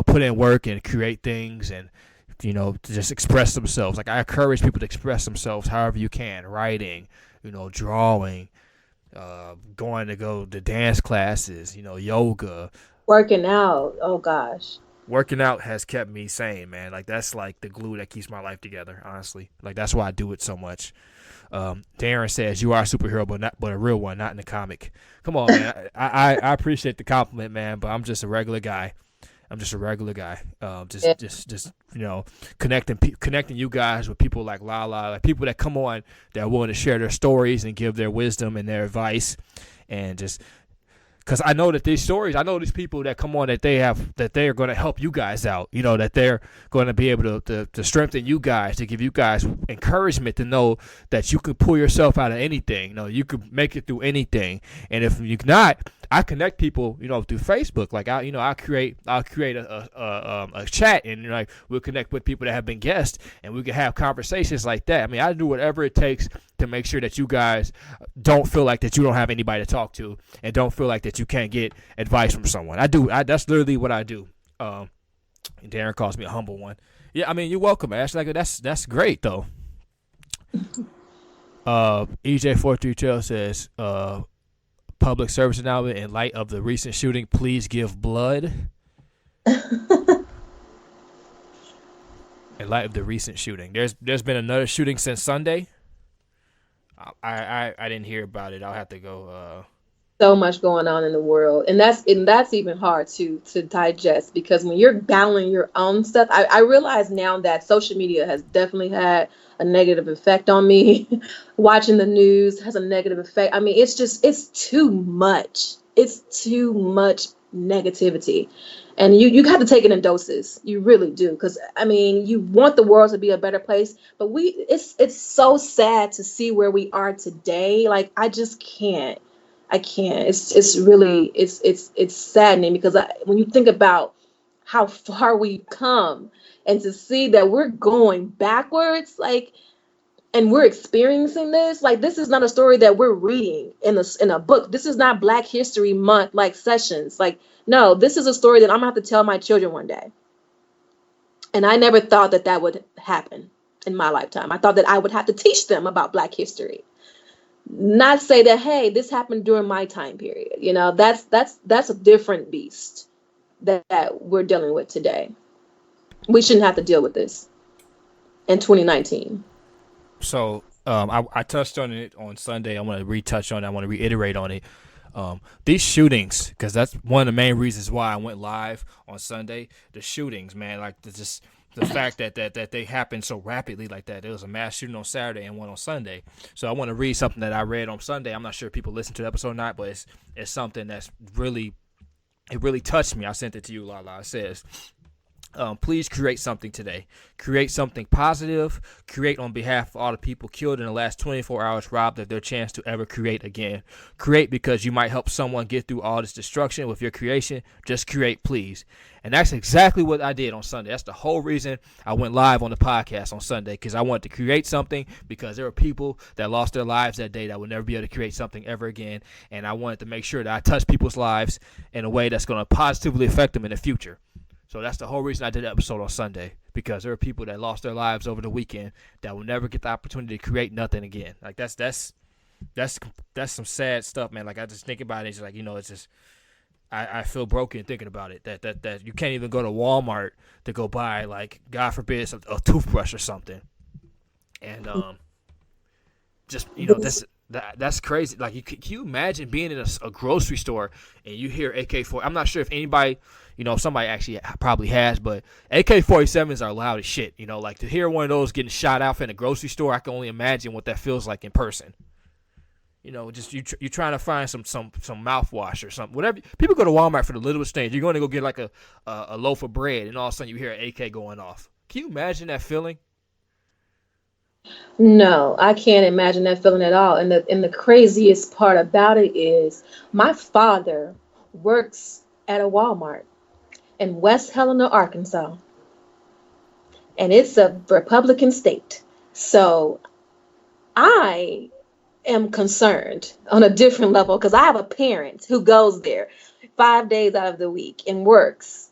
put in work and create things and, to just express themselves. Like, I encourage people to express themselves however you can. Writing, drawing, going to dance classes, yoga. Working out. Oh gosh. Working out has kept me sane, man. Like, that's like the glue that keeps my life together, honestly. Like, that's why I do it so much. Darren says, you are a superhero, but a real one, not in the comic. Come on, man. I appreciate the compliment, man, but I'm just a regular guy. Just connecting you guys with people like Lala, like people that come on that are willing to share their stories and give their wisdom and their advice, and just because I know that these stories, I know these people that come on that they are going to help you guys out, that they're going to be able to strengthen you guys, to give you guys encouragement to know that you can pull yourself out of anything. You can make it through anything. And if you're not, I connect people, through Facebook. Like I'll create a chat, and we'll connect with people that have been guests, and we can have conversations like that. I mean, I do whatever it takes to make sure that you guys don't feel like that you don't have anybody to talk to, and don't feel like that you can't get advice from someone. That's literally what I do. And Darren calls me a humble one. Yeah, I mean, you're welcome, Ash. Like, that's great though. EJ432 says, public service announcement: in light of the recent shooting, please give blood. In light of the recent shooting, there's been another shooting since Sunday. I didn't hear about it. I'll have to go. So much going on in the world, and that's even hard to digest, because when you're battling your own stuff, I realize now that social media has definitely had a negative effect on me. Watching the news has a negative effect. I mean, it's too much. It's too much negativity, and you have to take it in doses. You really do, because I mean, you want the world to be a better place, but it's so sad to see where we are today. Like, I just can't. I can't. It's really it's saddening, because when you think about how far we've come, and to see that we're going backwards, like, and we're experiencing this, like, this is not a story that we're reading in a book. This is not Black History Month like sessions. Like, no, this is a story that I'm gonna have to tell my children one day. And I never thought that would happen in my lifetime. I thought that I would have to teach them about Black history. Not say that, hey, this happened during my time period. That's a different beast that we're dealing with today. We shouldn't have to deal with this in 2019. So I touched on it on Sunday. I want to retouch on it. I want to reiterate on it. These shootings, because that's one of the main reasons why I went live on Sunday. The shootings, man, like just the fact that they happen so rapidly like that. There was a mass shooting on Saturday and one on Sunday. So I want to read something that I read on Sunday. I'm not sure if people listen to the episode or not, but it's something that's really, it really touched me. I sent it to you, Lala. It says, please create something today. Create something positive. Create on behalf of all the people killed in the last 24 hours, robbed of their chance to ever create again. Create because you might help someone get through all this destruction with your creation. Just create, please. And that's exactly what I did on Sunday. That's the whole reason I went live on the podcast on Sunday, because I wanted to create something, because there were people that lost their lives that day that would never be able to create something ever again. And I wanted to make sure that I touch people's lives in a way that's going to positively affect them in the future. So that's the whole reason I did the episode on Sunday, because there are people that lost their lives over the weekend that will never get the opportunity to create nothing again. Like that's some sad stuff, man. Like I just think about it, it's just like, it's just I feel broken thinking about it. That you can't even go to Walmart to go buy, like, God forbid, a toothbrush or something. And just that's crazy. Like, can you imagine being in a grocery store and you hear AK-47? I'm not sure if anybody, somebody actually probably has, but AK-47s are loud as shit. Like, to hear one of those getting shot out in a grocery store, I can only imagine what that feels like in person. Just you're trying to find some mouthwash or something. Whatever. People go to Walmart for the littlest things. You're going to go get like a loaf of bread, and all of a sudden you hear an AK going off. Can you imagine that feeling? No, I can't imagine that feeling at all. And the craziest part about it is my father works at a Walmart in West Helena, Arkansas. And it's a Republican state. So I am concerned on a different level, because I have a parent who goes there 5 days out of the week and works.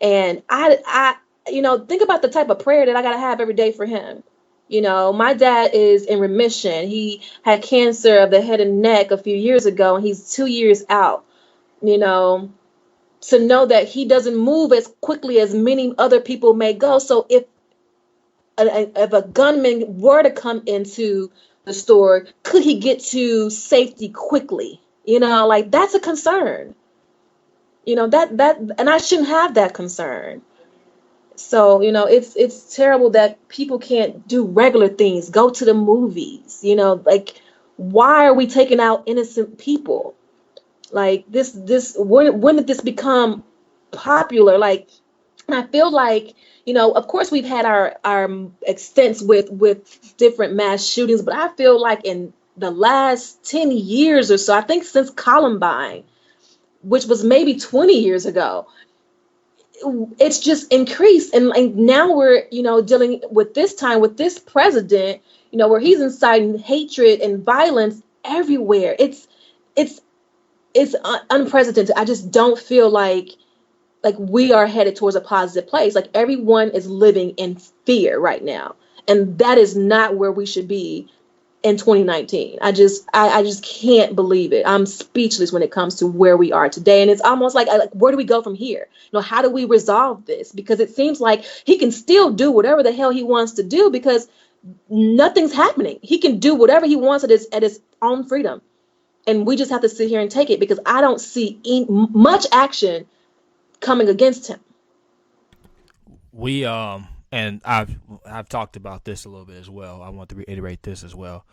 And I think about the type of prayer that I got to have every day for him. My dad is in remission. He had cancer of the head and neck a few years ago, and he's 2 years out. To know that he doesn't move as quickly as many other people may go. So if a gunman were to come into the store, could he get to safety quickly? Like, that's a concern. And I shouldn't have that concern. So, it's terrible that people can't do regular things, go to the movies, like, why are we taking out innocent people? Like, when did this become popular? Like, and I feel like, of course we've had our extents with different mass shootings, but I feel like in the last 10 years or so, I think since Columbine, which was maybe 20 years ago, it's just increased. And now we're, dealing with this time with this president, where he's inciting hatred and violence everywhere. It's unprecedented. I just don't feel like we are headed towards a positive place. Like, everyone is living in fear right now. And that is not where we should be in 2019. I just can't believe it. I'm speechless when it comes to where we are today. And it's almost like where do we go from here? How do we resolve this? Because it seems like he can still do whatever the hell he wants to do, because nothing's happening. He can do whatever he wants at his own freedom. And we just have to sit here and take it, because I don't see much action coming against him. We and I've talked about this a little bit as well. I want to reiterate this as well.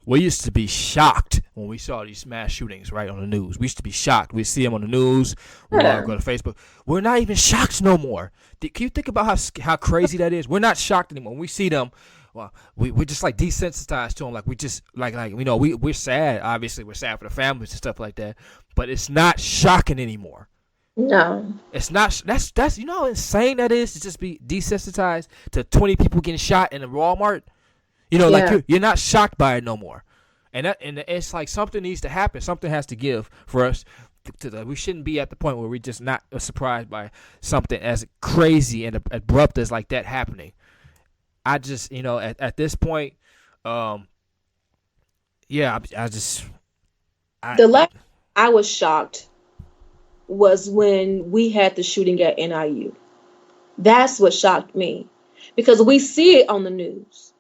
We used to be shocked when we saw these mass shootings, right, on the news. We used to be shocked. We see them on the news. We go to Facebook. We're not even shocked no more. Can you think about how crazy that is? We're not shocked anymore. When we see them, well, we're just like desensitized to them. Like, we just we're sad. Obviously, we're sad for the families and stuff like that. But it's not shocking anymore. No, it's not. That's how insane that is, to just be desensitized to 20 people getting shot in a Walmart. Like, you're not shocked by it no more, and it's like something needs to happen. Something has to give for us. We shouldn't be at the point where we're just not surprised by something as crazy and abrupt as like that happening. I just at this point, the last I was shocked was when we had the shooting at NIU. That's what shocked me, because we see it on the news.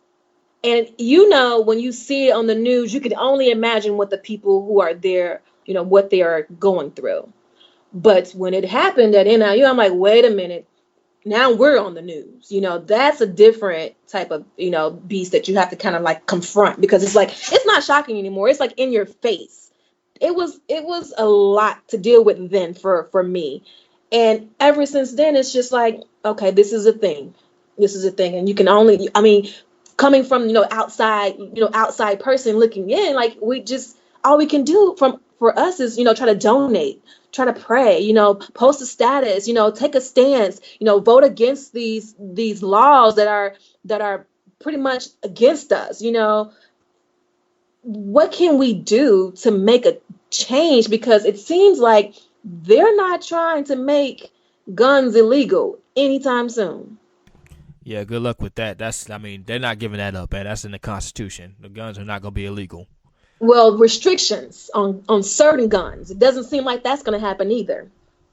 And when you see it on the news, you can only imagine what the people who are there, what they are going through. But when it happened at NIU, I'm like, wait a minute, now we're on the news. That's a different type of, beast that you have to kind of like confront, because it's like, it's not shocking anymore. It's like in your face. It was a lot to deal with then for me. And ever since then, it's just like, okay, this is a thing. This is a thing. And you can only, I mean, coming from, outside person looking in, like, we just, all we can do for us is, try to donate, try to pray, post a status, take a stance, vote against these laws that are pretty much against us. What can we do to make a change? Because it seems like they're not trying to make guns illegal anytime soon. Yeah, good luck with that. They're not giving that up, man. That's in the Constitution. The guns are not going to be illegal. Well, restrictions on certain guns. It doesn't seem like that's going to happen either.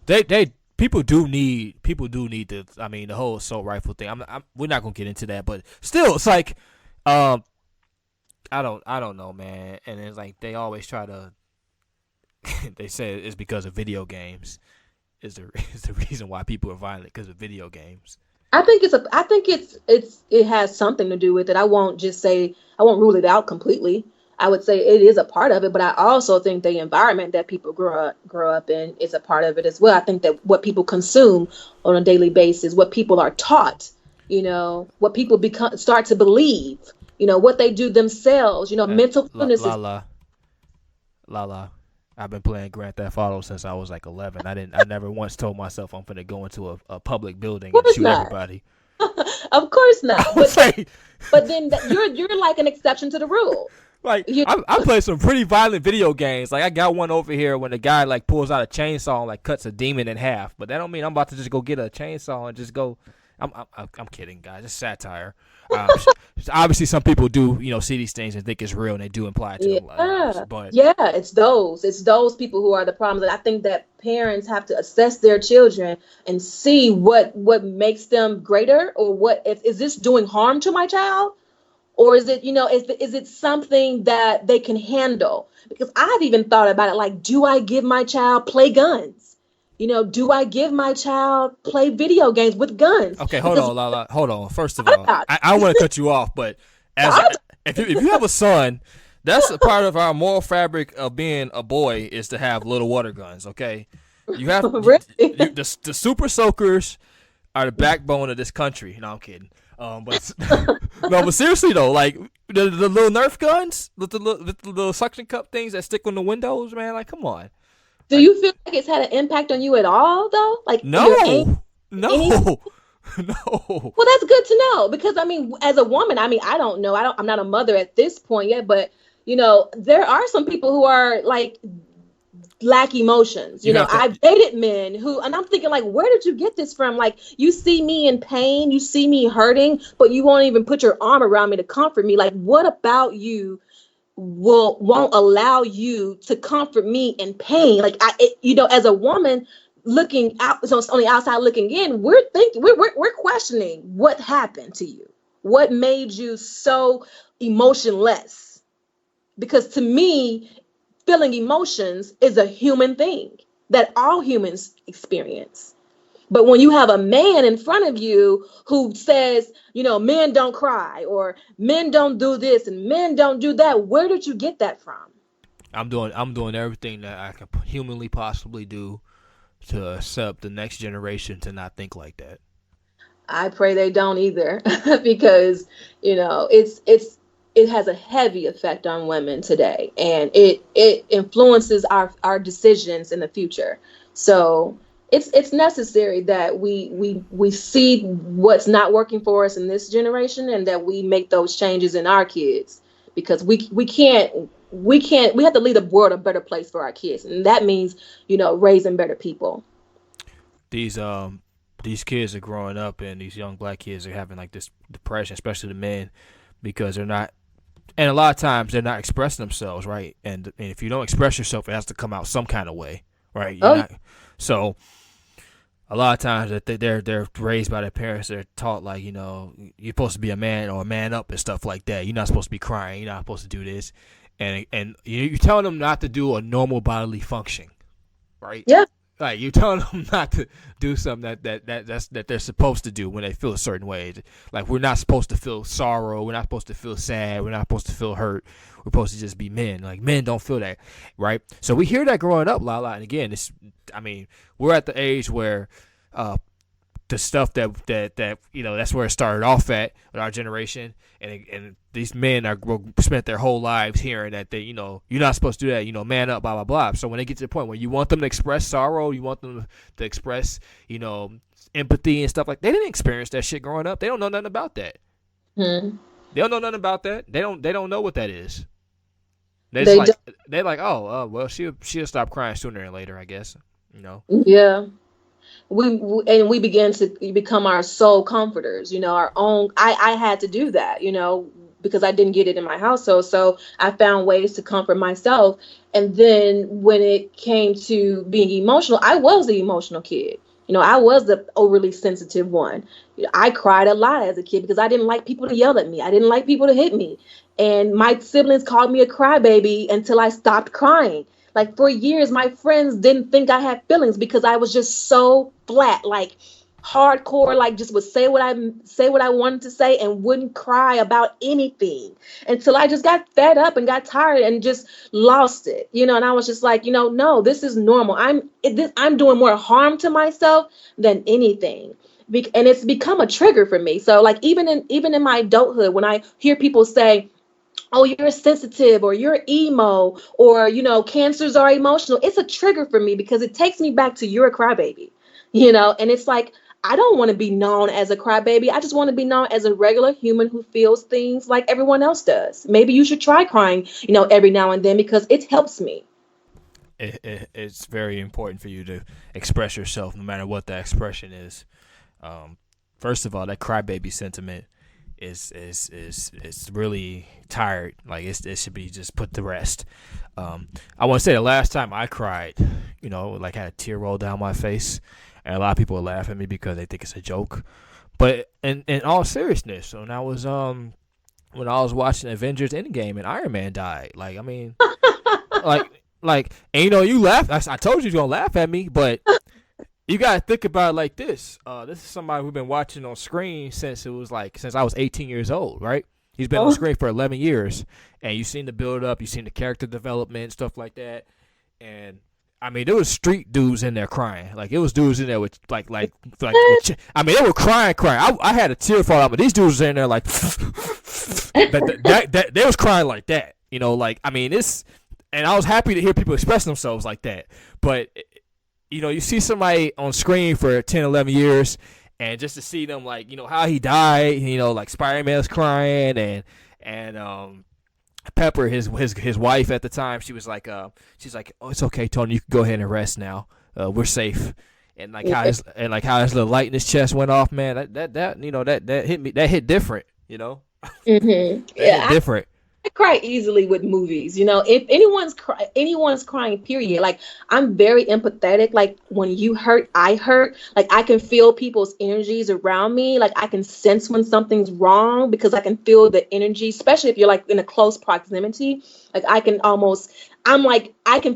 They people do need the the whole assault rifle thing. We're not going to get into that, but still, it's like, I don't know, man. And it's like they always try to. They say it's because of video games. Is the reason why people are violent, because of video games. It has something to do with it. I won't rule it out completely. I would say it is a part of it, but I also think the environment that people grow up in is a part of it as well. I think that what people consume on a daily basis, what people are taught, what people start to believe, what they do themselves, mental illness. Lala. I've been playing Grand Theft Auto since I was like 11. I never once told myself I'm going to go into a public building and shoot everybody. Of course not. But then you're like an exception to the rule. Like, I play some pretty violent video games. Like, I got one over here when the guy like pulls out a chainsaw and like cuts a demon in half. But that don't mean I'm about to just go get a chainsaw and just go. I'm kidding, guys. It's satire. Obviously, some people do, see these things and think it's real, and they do imply it to their lives. But yeah, it's those people who are the problems. And I think that parents have to assess their children and see what makes them greater, or what is this doing harm to my child, or is it is it something that they can handle? Because I've even thought about it, like, do I give my child play guns? Do I give my child play video games with guns? Okay, hold on, Lala. Hold on. First of all, I want to cut you off, but if you have a son, that's a part of our moral fabric of being a boy, is to have little water guns. Okay, you have really? The super soakers are the backbone of this country. No, I'm kidding. But no, but seriously though, like the little Nerf guns, the little suction cup things that stick on the windows, man. Like, come on. Do you feel like it's had an impact on you at all, though? Like, no. No. Well, that's good to know, because as a woman, I don't know. I'm not a mother at this point yet, but there are some people who are like lack emotions. I've dated men and I'm thinking, like, where did you get this from? Like, you see me in pain, you see me hurting, but you won't even put your arm around me to comfort me. Like, what about you won't allow you to comfort me in pain? Like, as a woman looking out, so on the outside looking in, we're questioning what happened to you, what made you so emotionless. Because to me, feeling emotions is a human thing that all humans experience. But when you have a man in front of you who says, men don't cry, or men don't do this and men don't do that, where did you get that from? I'm doing everything that I can humanly possibly do to accept the next generation to not think like that. I pray they don't either, because it has a heavy effect on women today, and it influences our decisions in the future. So it's necessary that we see what's not working for us in this generation, and that we make those changes in our kids, because we have to leave the world a better place for our kids, and that means raising better people. These kids are growing up, and these young black kids are having like this depression, especially the men, because they're not. And a lot of times they're not expressing themselves, right? And if you don't express yourself, it has to come out some kind of way, right? So a lot of times that they're raised by their parents, they're taught like, you're supposed to be a man or a man up and stuff like that. You're not supposed to be crying. You're not supposed to do this. and you're telling them not to do a normal bodily function, right? Yeah. Like you're telling them not to do something that they're supposed to do when they feel a certain way. Like we're not supposed to feel sorrow, we're not supposed to feel sad, we're not supposed to feel hurt. We're supposed to just be men. Like men don't feel that, right? So we hear that growing up, Lala. And again, we're at the age where the stuff that that's where it started off at with our generation, and these men are spent their whole lives hearing that you're not supposed to do that, man up, blah blah blah. So when they get to the point where you want them to express sorrow, you want them to express empathy and stuff, like they didn't experience that shit growing up. They don't know nothing about that. Hmm. They don't know nothing about that. They don't know what that is. They They're like, oh well, she'll stop crying sooner or later, I guess. Yeah. We began to become our soul comforters, our own. I had to do that, because I didn't get it in my household. So I found ways to comfort myself. And then when it came to being emotional, I was the emotional kid. I was the overly sensitive one. I cried a lot as a kid because I didn't like people to yell at me. I didn't like people to hit me. And my siblings called me a crybaby until I stopped crying. Like for years, my friends didn't think I had feelings because I was just so flat, like hardcore, like just would say what I wanted to say and wouldn't cry about anything until I just got fed up and got tired and just lost it, and I was just like, no, this is normal. I'm doing more harm to myself than anything. And it's become a trigger for me. So like even in my adulthood, when I hear people say, oh, you're sensitive or you're emo or, cancers are emotional, it's a trigger for me because it takes me back to you're a crybaby, and it's like, I don't want to be known as a crybaby. I just want to be known as a regular human who feels things like everyone else does. Maybe you should try crying, every now and then because it helps me. It's very important for you to express yourself no matter what that expression is. First of all, that crybaby sentiment is really tired. Like it should be just put to rest. I want to say the last time I cried, like had a tear roll down my face, and a lot of people laugh at me because they think it's a joke. But in all seriousness, when I was watching Avengers Endgame and Iron Man died, like I mean, and you laugh. I told you you're gonna laugh at me, but you gotta think about it like this. This is somebody who's been watching on screen since I was 18 years old, right? He's been on screen for 11 years, and you've seen the build up, you've seen the character development, stuff like that. And I mean, there was street dudes in there crying. Like it was dudes in there with like they were crying. I had a tear fall out, but these dudes were in there like that they was crying like that. Like I mean, and I was happy to hear people express themselves like that, but. You see somebody on screen for 10, 11 years, and just to see them, like, how he died, like Spider-Man's crying, and Pepper, his wife at the time, she's like, oh, it's okay, Tony, you can go ahead and rest now. We're safe. And like how his little light in his chest went off, man, that hit me, that hit different, Mm-hmm. Hit different. I cry easily with movies. If anyone's crying, period. Like I'm very empathetic. Like when you hurt, I hurt. Like I can feel people's energies around me. Like I can sense when something's wrong because I can feel the energy, especially if you're like in a close proximity. Like I can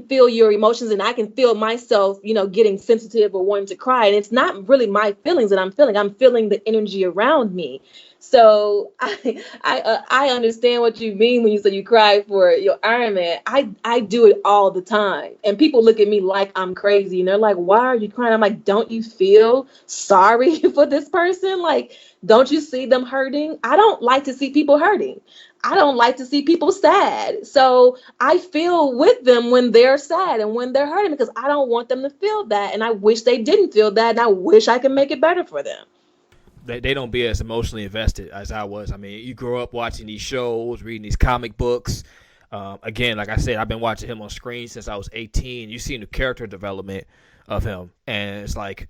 feel your emotions and I can feel myself, getting sensitive or wanting to cry. And it's not really my feelings that I'm feeling. I'm feeling the energy around me. So I understand what you mean when you say you cry for your Iron Man. I do it all the time. And people look at me like I'm crazy and they're like, why are you crying? I'm like, don't you feel sorry for this person? Like, don't you see them hurting? I don't like to see people hurting. I don't like to see people sad. So I feel with them when they're sad and when they're hurting because I don't want them to feel that. And I wish they didn't feel that. And I wish I could make it better for them. They don't be as emotionally invested as I was. I mean, you grow up watching these shows, reading these comic books. Again, like I said, I've been watching him on screen since I was 18. You've seen the character development of him. And it's like,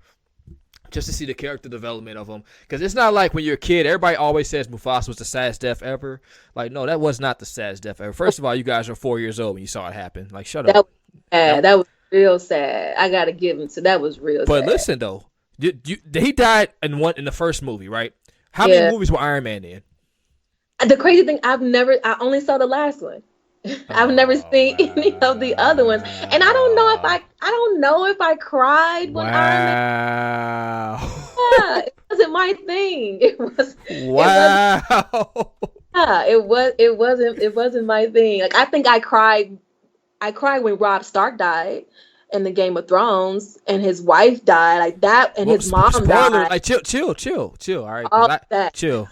just to see the character development of him. Because it's not like when you're a kid, everybody always says Mufasa was the saddest death ever. Like, no, that was not the saddest death ever. First of all, you guys were 4 years old when you saw it happen. Like, shut up. That was real sad. I got to give him to that was real sad. But listen, though. He died in the first movie, right? How many movies were Iron Man in? The crazy thing, I only saw the last one. I've never Oh seen any of the other ones, and wow. I don't know if I cried when Iron Man. Wow. Yeah, it wasn't my thing. It was Wow. yeah, it wasn't my thing. Like I think I cried when Robb Stark died in the Game of Thrones, and his wife died like that, and Well, his mom spoiler. died. Like, chill. All right, because All I that. chill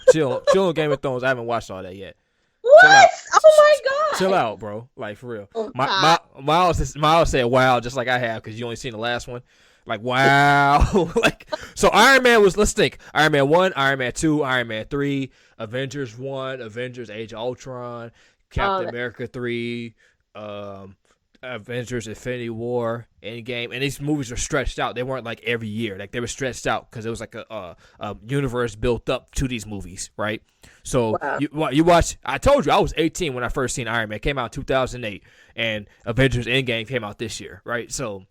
on Game of Thrones. I haven't watched all that yet. Chill What? out. Oh my Chill God. out, bro. Like for real. Oh God. Miles said wow, just like I have, because you only seen the last one. Like wow. Like so, Iron Man was. Let's think. Iron Man 1, Iron Man 2, Iron Man 3, Avengers 1, Avengers Age of Ultron, Oh, Captain America 3, um, Avengers Infinity War, Endgame, and these movies were stretched out. They weren't like every year. Like they were stretched out because it was like a universe built up to these movies, right? So wow. you watch. I told you I was 18 when I first seen Iron Man. It came out in 2008, and Avengers Endgame came out this year, right? So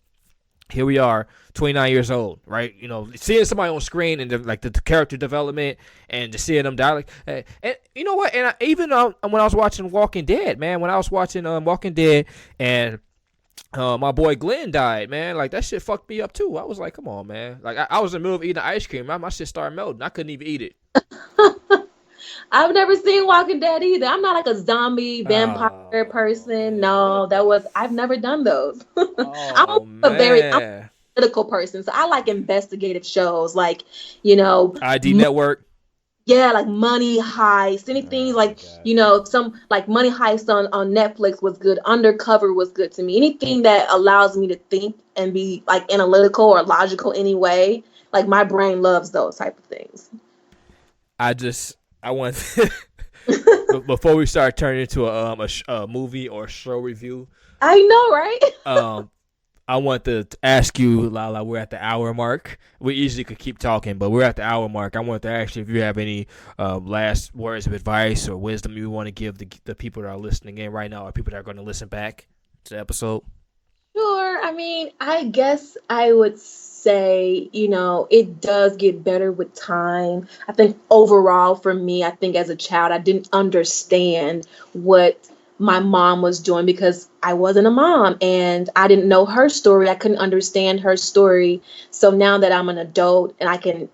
here we are, 29 years old, right? You know, seeing somebody on screen and the character development and just seeing them die, like, and you know what? And even when I was watching Walking Dead, man, when I was watching Walking Dead and my boy Glenn died, man. Like that shit fucked me up too. I was like, come on, man. Like I was in the middle of eating ice cream. My shit started melting. I couldn't even eat it. I've never seen Walking Dead either. I'm not like a zombie vampire Oh person. man, No, what the? I've never done those. Oh I'm man. a political person, so I like investigative shows, like you know, ID Network. yeah, like Money Heist, anything Oh like god. some like Money Heist on Netflix was good. Undercover was good to me. Anything that allows me to think and be like analytical or logical anyway. Like my brain loves those type of things. I want before we start turning into a movie or show review. I know, right? Um, I want to ask you, Lala. We're at the hour mark. We easily could keep talking, but we're at the hour mark. I want to ask you if you have any last words of advice or wisdom you want to give the people that are listening in right now, or people that are going to listen back to the episode. Sure. I mean, I guess I would say, it does get better with time. I think overall for me, I think as a child, I didn't understand what my mom was doing because I wasn't a mom and I didn't know her story. I couldn't understand her story. So now that I'm an adult and I can,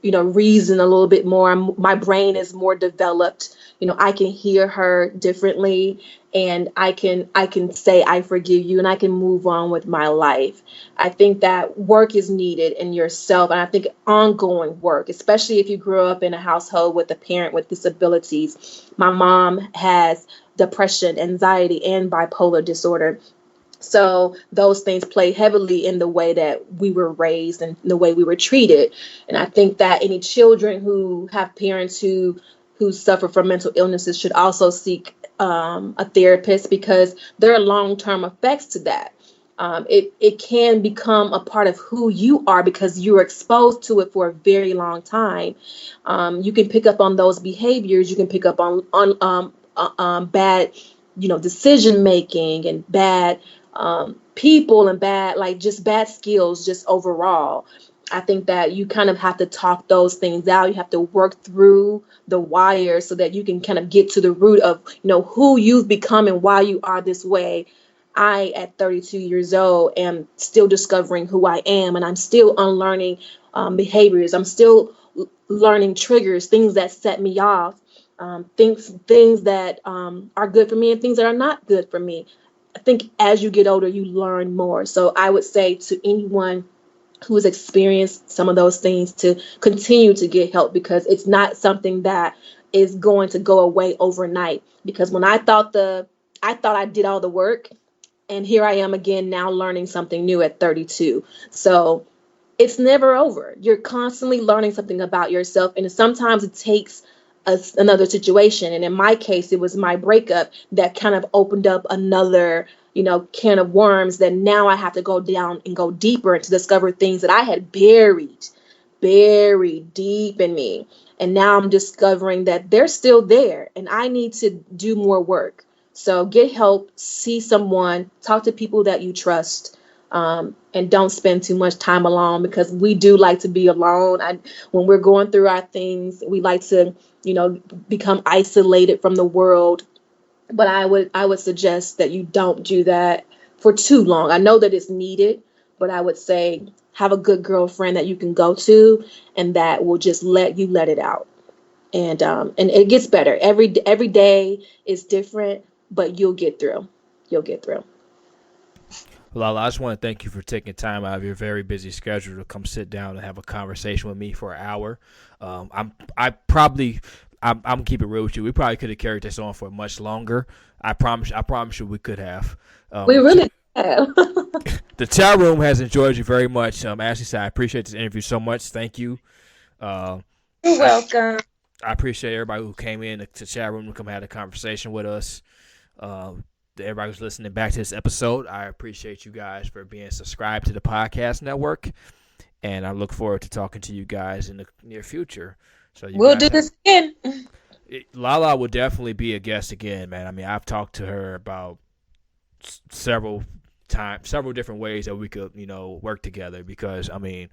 reason a little bit more, my brain is more developed. I can hear her differently and I can say I forgive you and I can move on with my life. I think that work is needed in yourself, and I think ongoing work, especially if you grow up in a household with a parent with disabilities. My mom has depression, anxiety, and bipolar disorder. So those things play heavily in the way that we were raised and the way we were treated. And I think that any children who have parents who suffer from mental illnesses should also seek a therapist because there are long-term effects to that. It can become a part of who you are because you were exposed to it for a very long time. You can pick up on those behaviors. You can pick up on bad, decision making and bad people and bad, like just bad skills, just overall. I think that you kind of have to talk those things out. You have to work through the wire so that you can kind of get to the root of, who you've become and why you are this way. I, at 32 years old, am still discovering who I am, and I'm still unlearning behaviors. I'm still learning triggers, things that set me off, things that are good for me and things that are not good for me. I think as you get older, you learn more. So I would say to anyone who has experienced some of those things to continue to get help because it's not something that is going to go away overnight. Because when I thought I did all the work, and here I am again now learning something new at 32. So it's never over. You're constantly learning something about yourself, and sometimes it takes another situation. And in my case, it was my breakup that kind of opened up another, can of worms that now I have to go down and go deeper and to discover things that I had buried deep in me. And now I'm discovering that they're still there, and I need to do more work. So get help, see someone, talk to people that you trust, and don't spend too much time alone because we do like to be alone. When we're going through our things, we like to, become isolated from the world. but I would suggest that you don't do that for too long. I know that it's needed, but I would say have a good girlfriend that you can go to and that will just let you let it out. And it gets better. Every day is different, but you'll get through. You'll get through. Lala, I just want to thank you for taking time out of your very busy schedule to come sit down and have a conversation with me for an hour. I'm gonna keep it real with you. We probably could have carried this on for much longer. I promise you, we could have. We The, really have. the chat room has enjoyed you very much. Ashley said, I appreciate this interview so much. Thank you. Uh, You're I, welcome. I appreciate everybody who came in to chat room to come have a conversation with us. Everybody who's listening back to this episode, I appreciate you guys for being subscribed to the podcast network, and I look forward to talking to you guys in the near future. So We'll do this again. Lala will definitely be a guest again, man. I mean, I've talked to her about several different ways that we could, work together. Because I mean,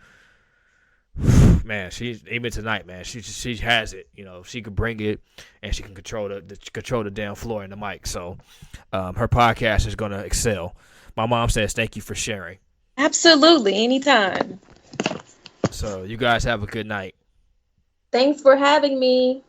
man, she's even tonight, man. She has it. She can bring it, and she can control the damn floor and the mic. So, her podcast is gonna excel. My mom says thank you for sharing. Absolutely, anytime. So you guys have a good night. Thanks for having me.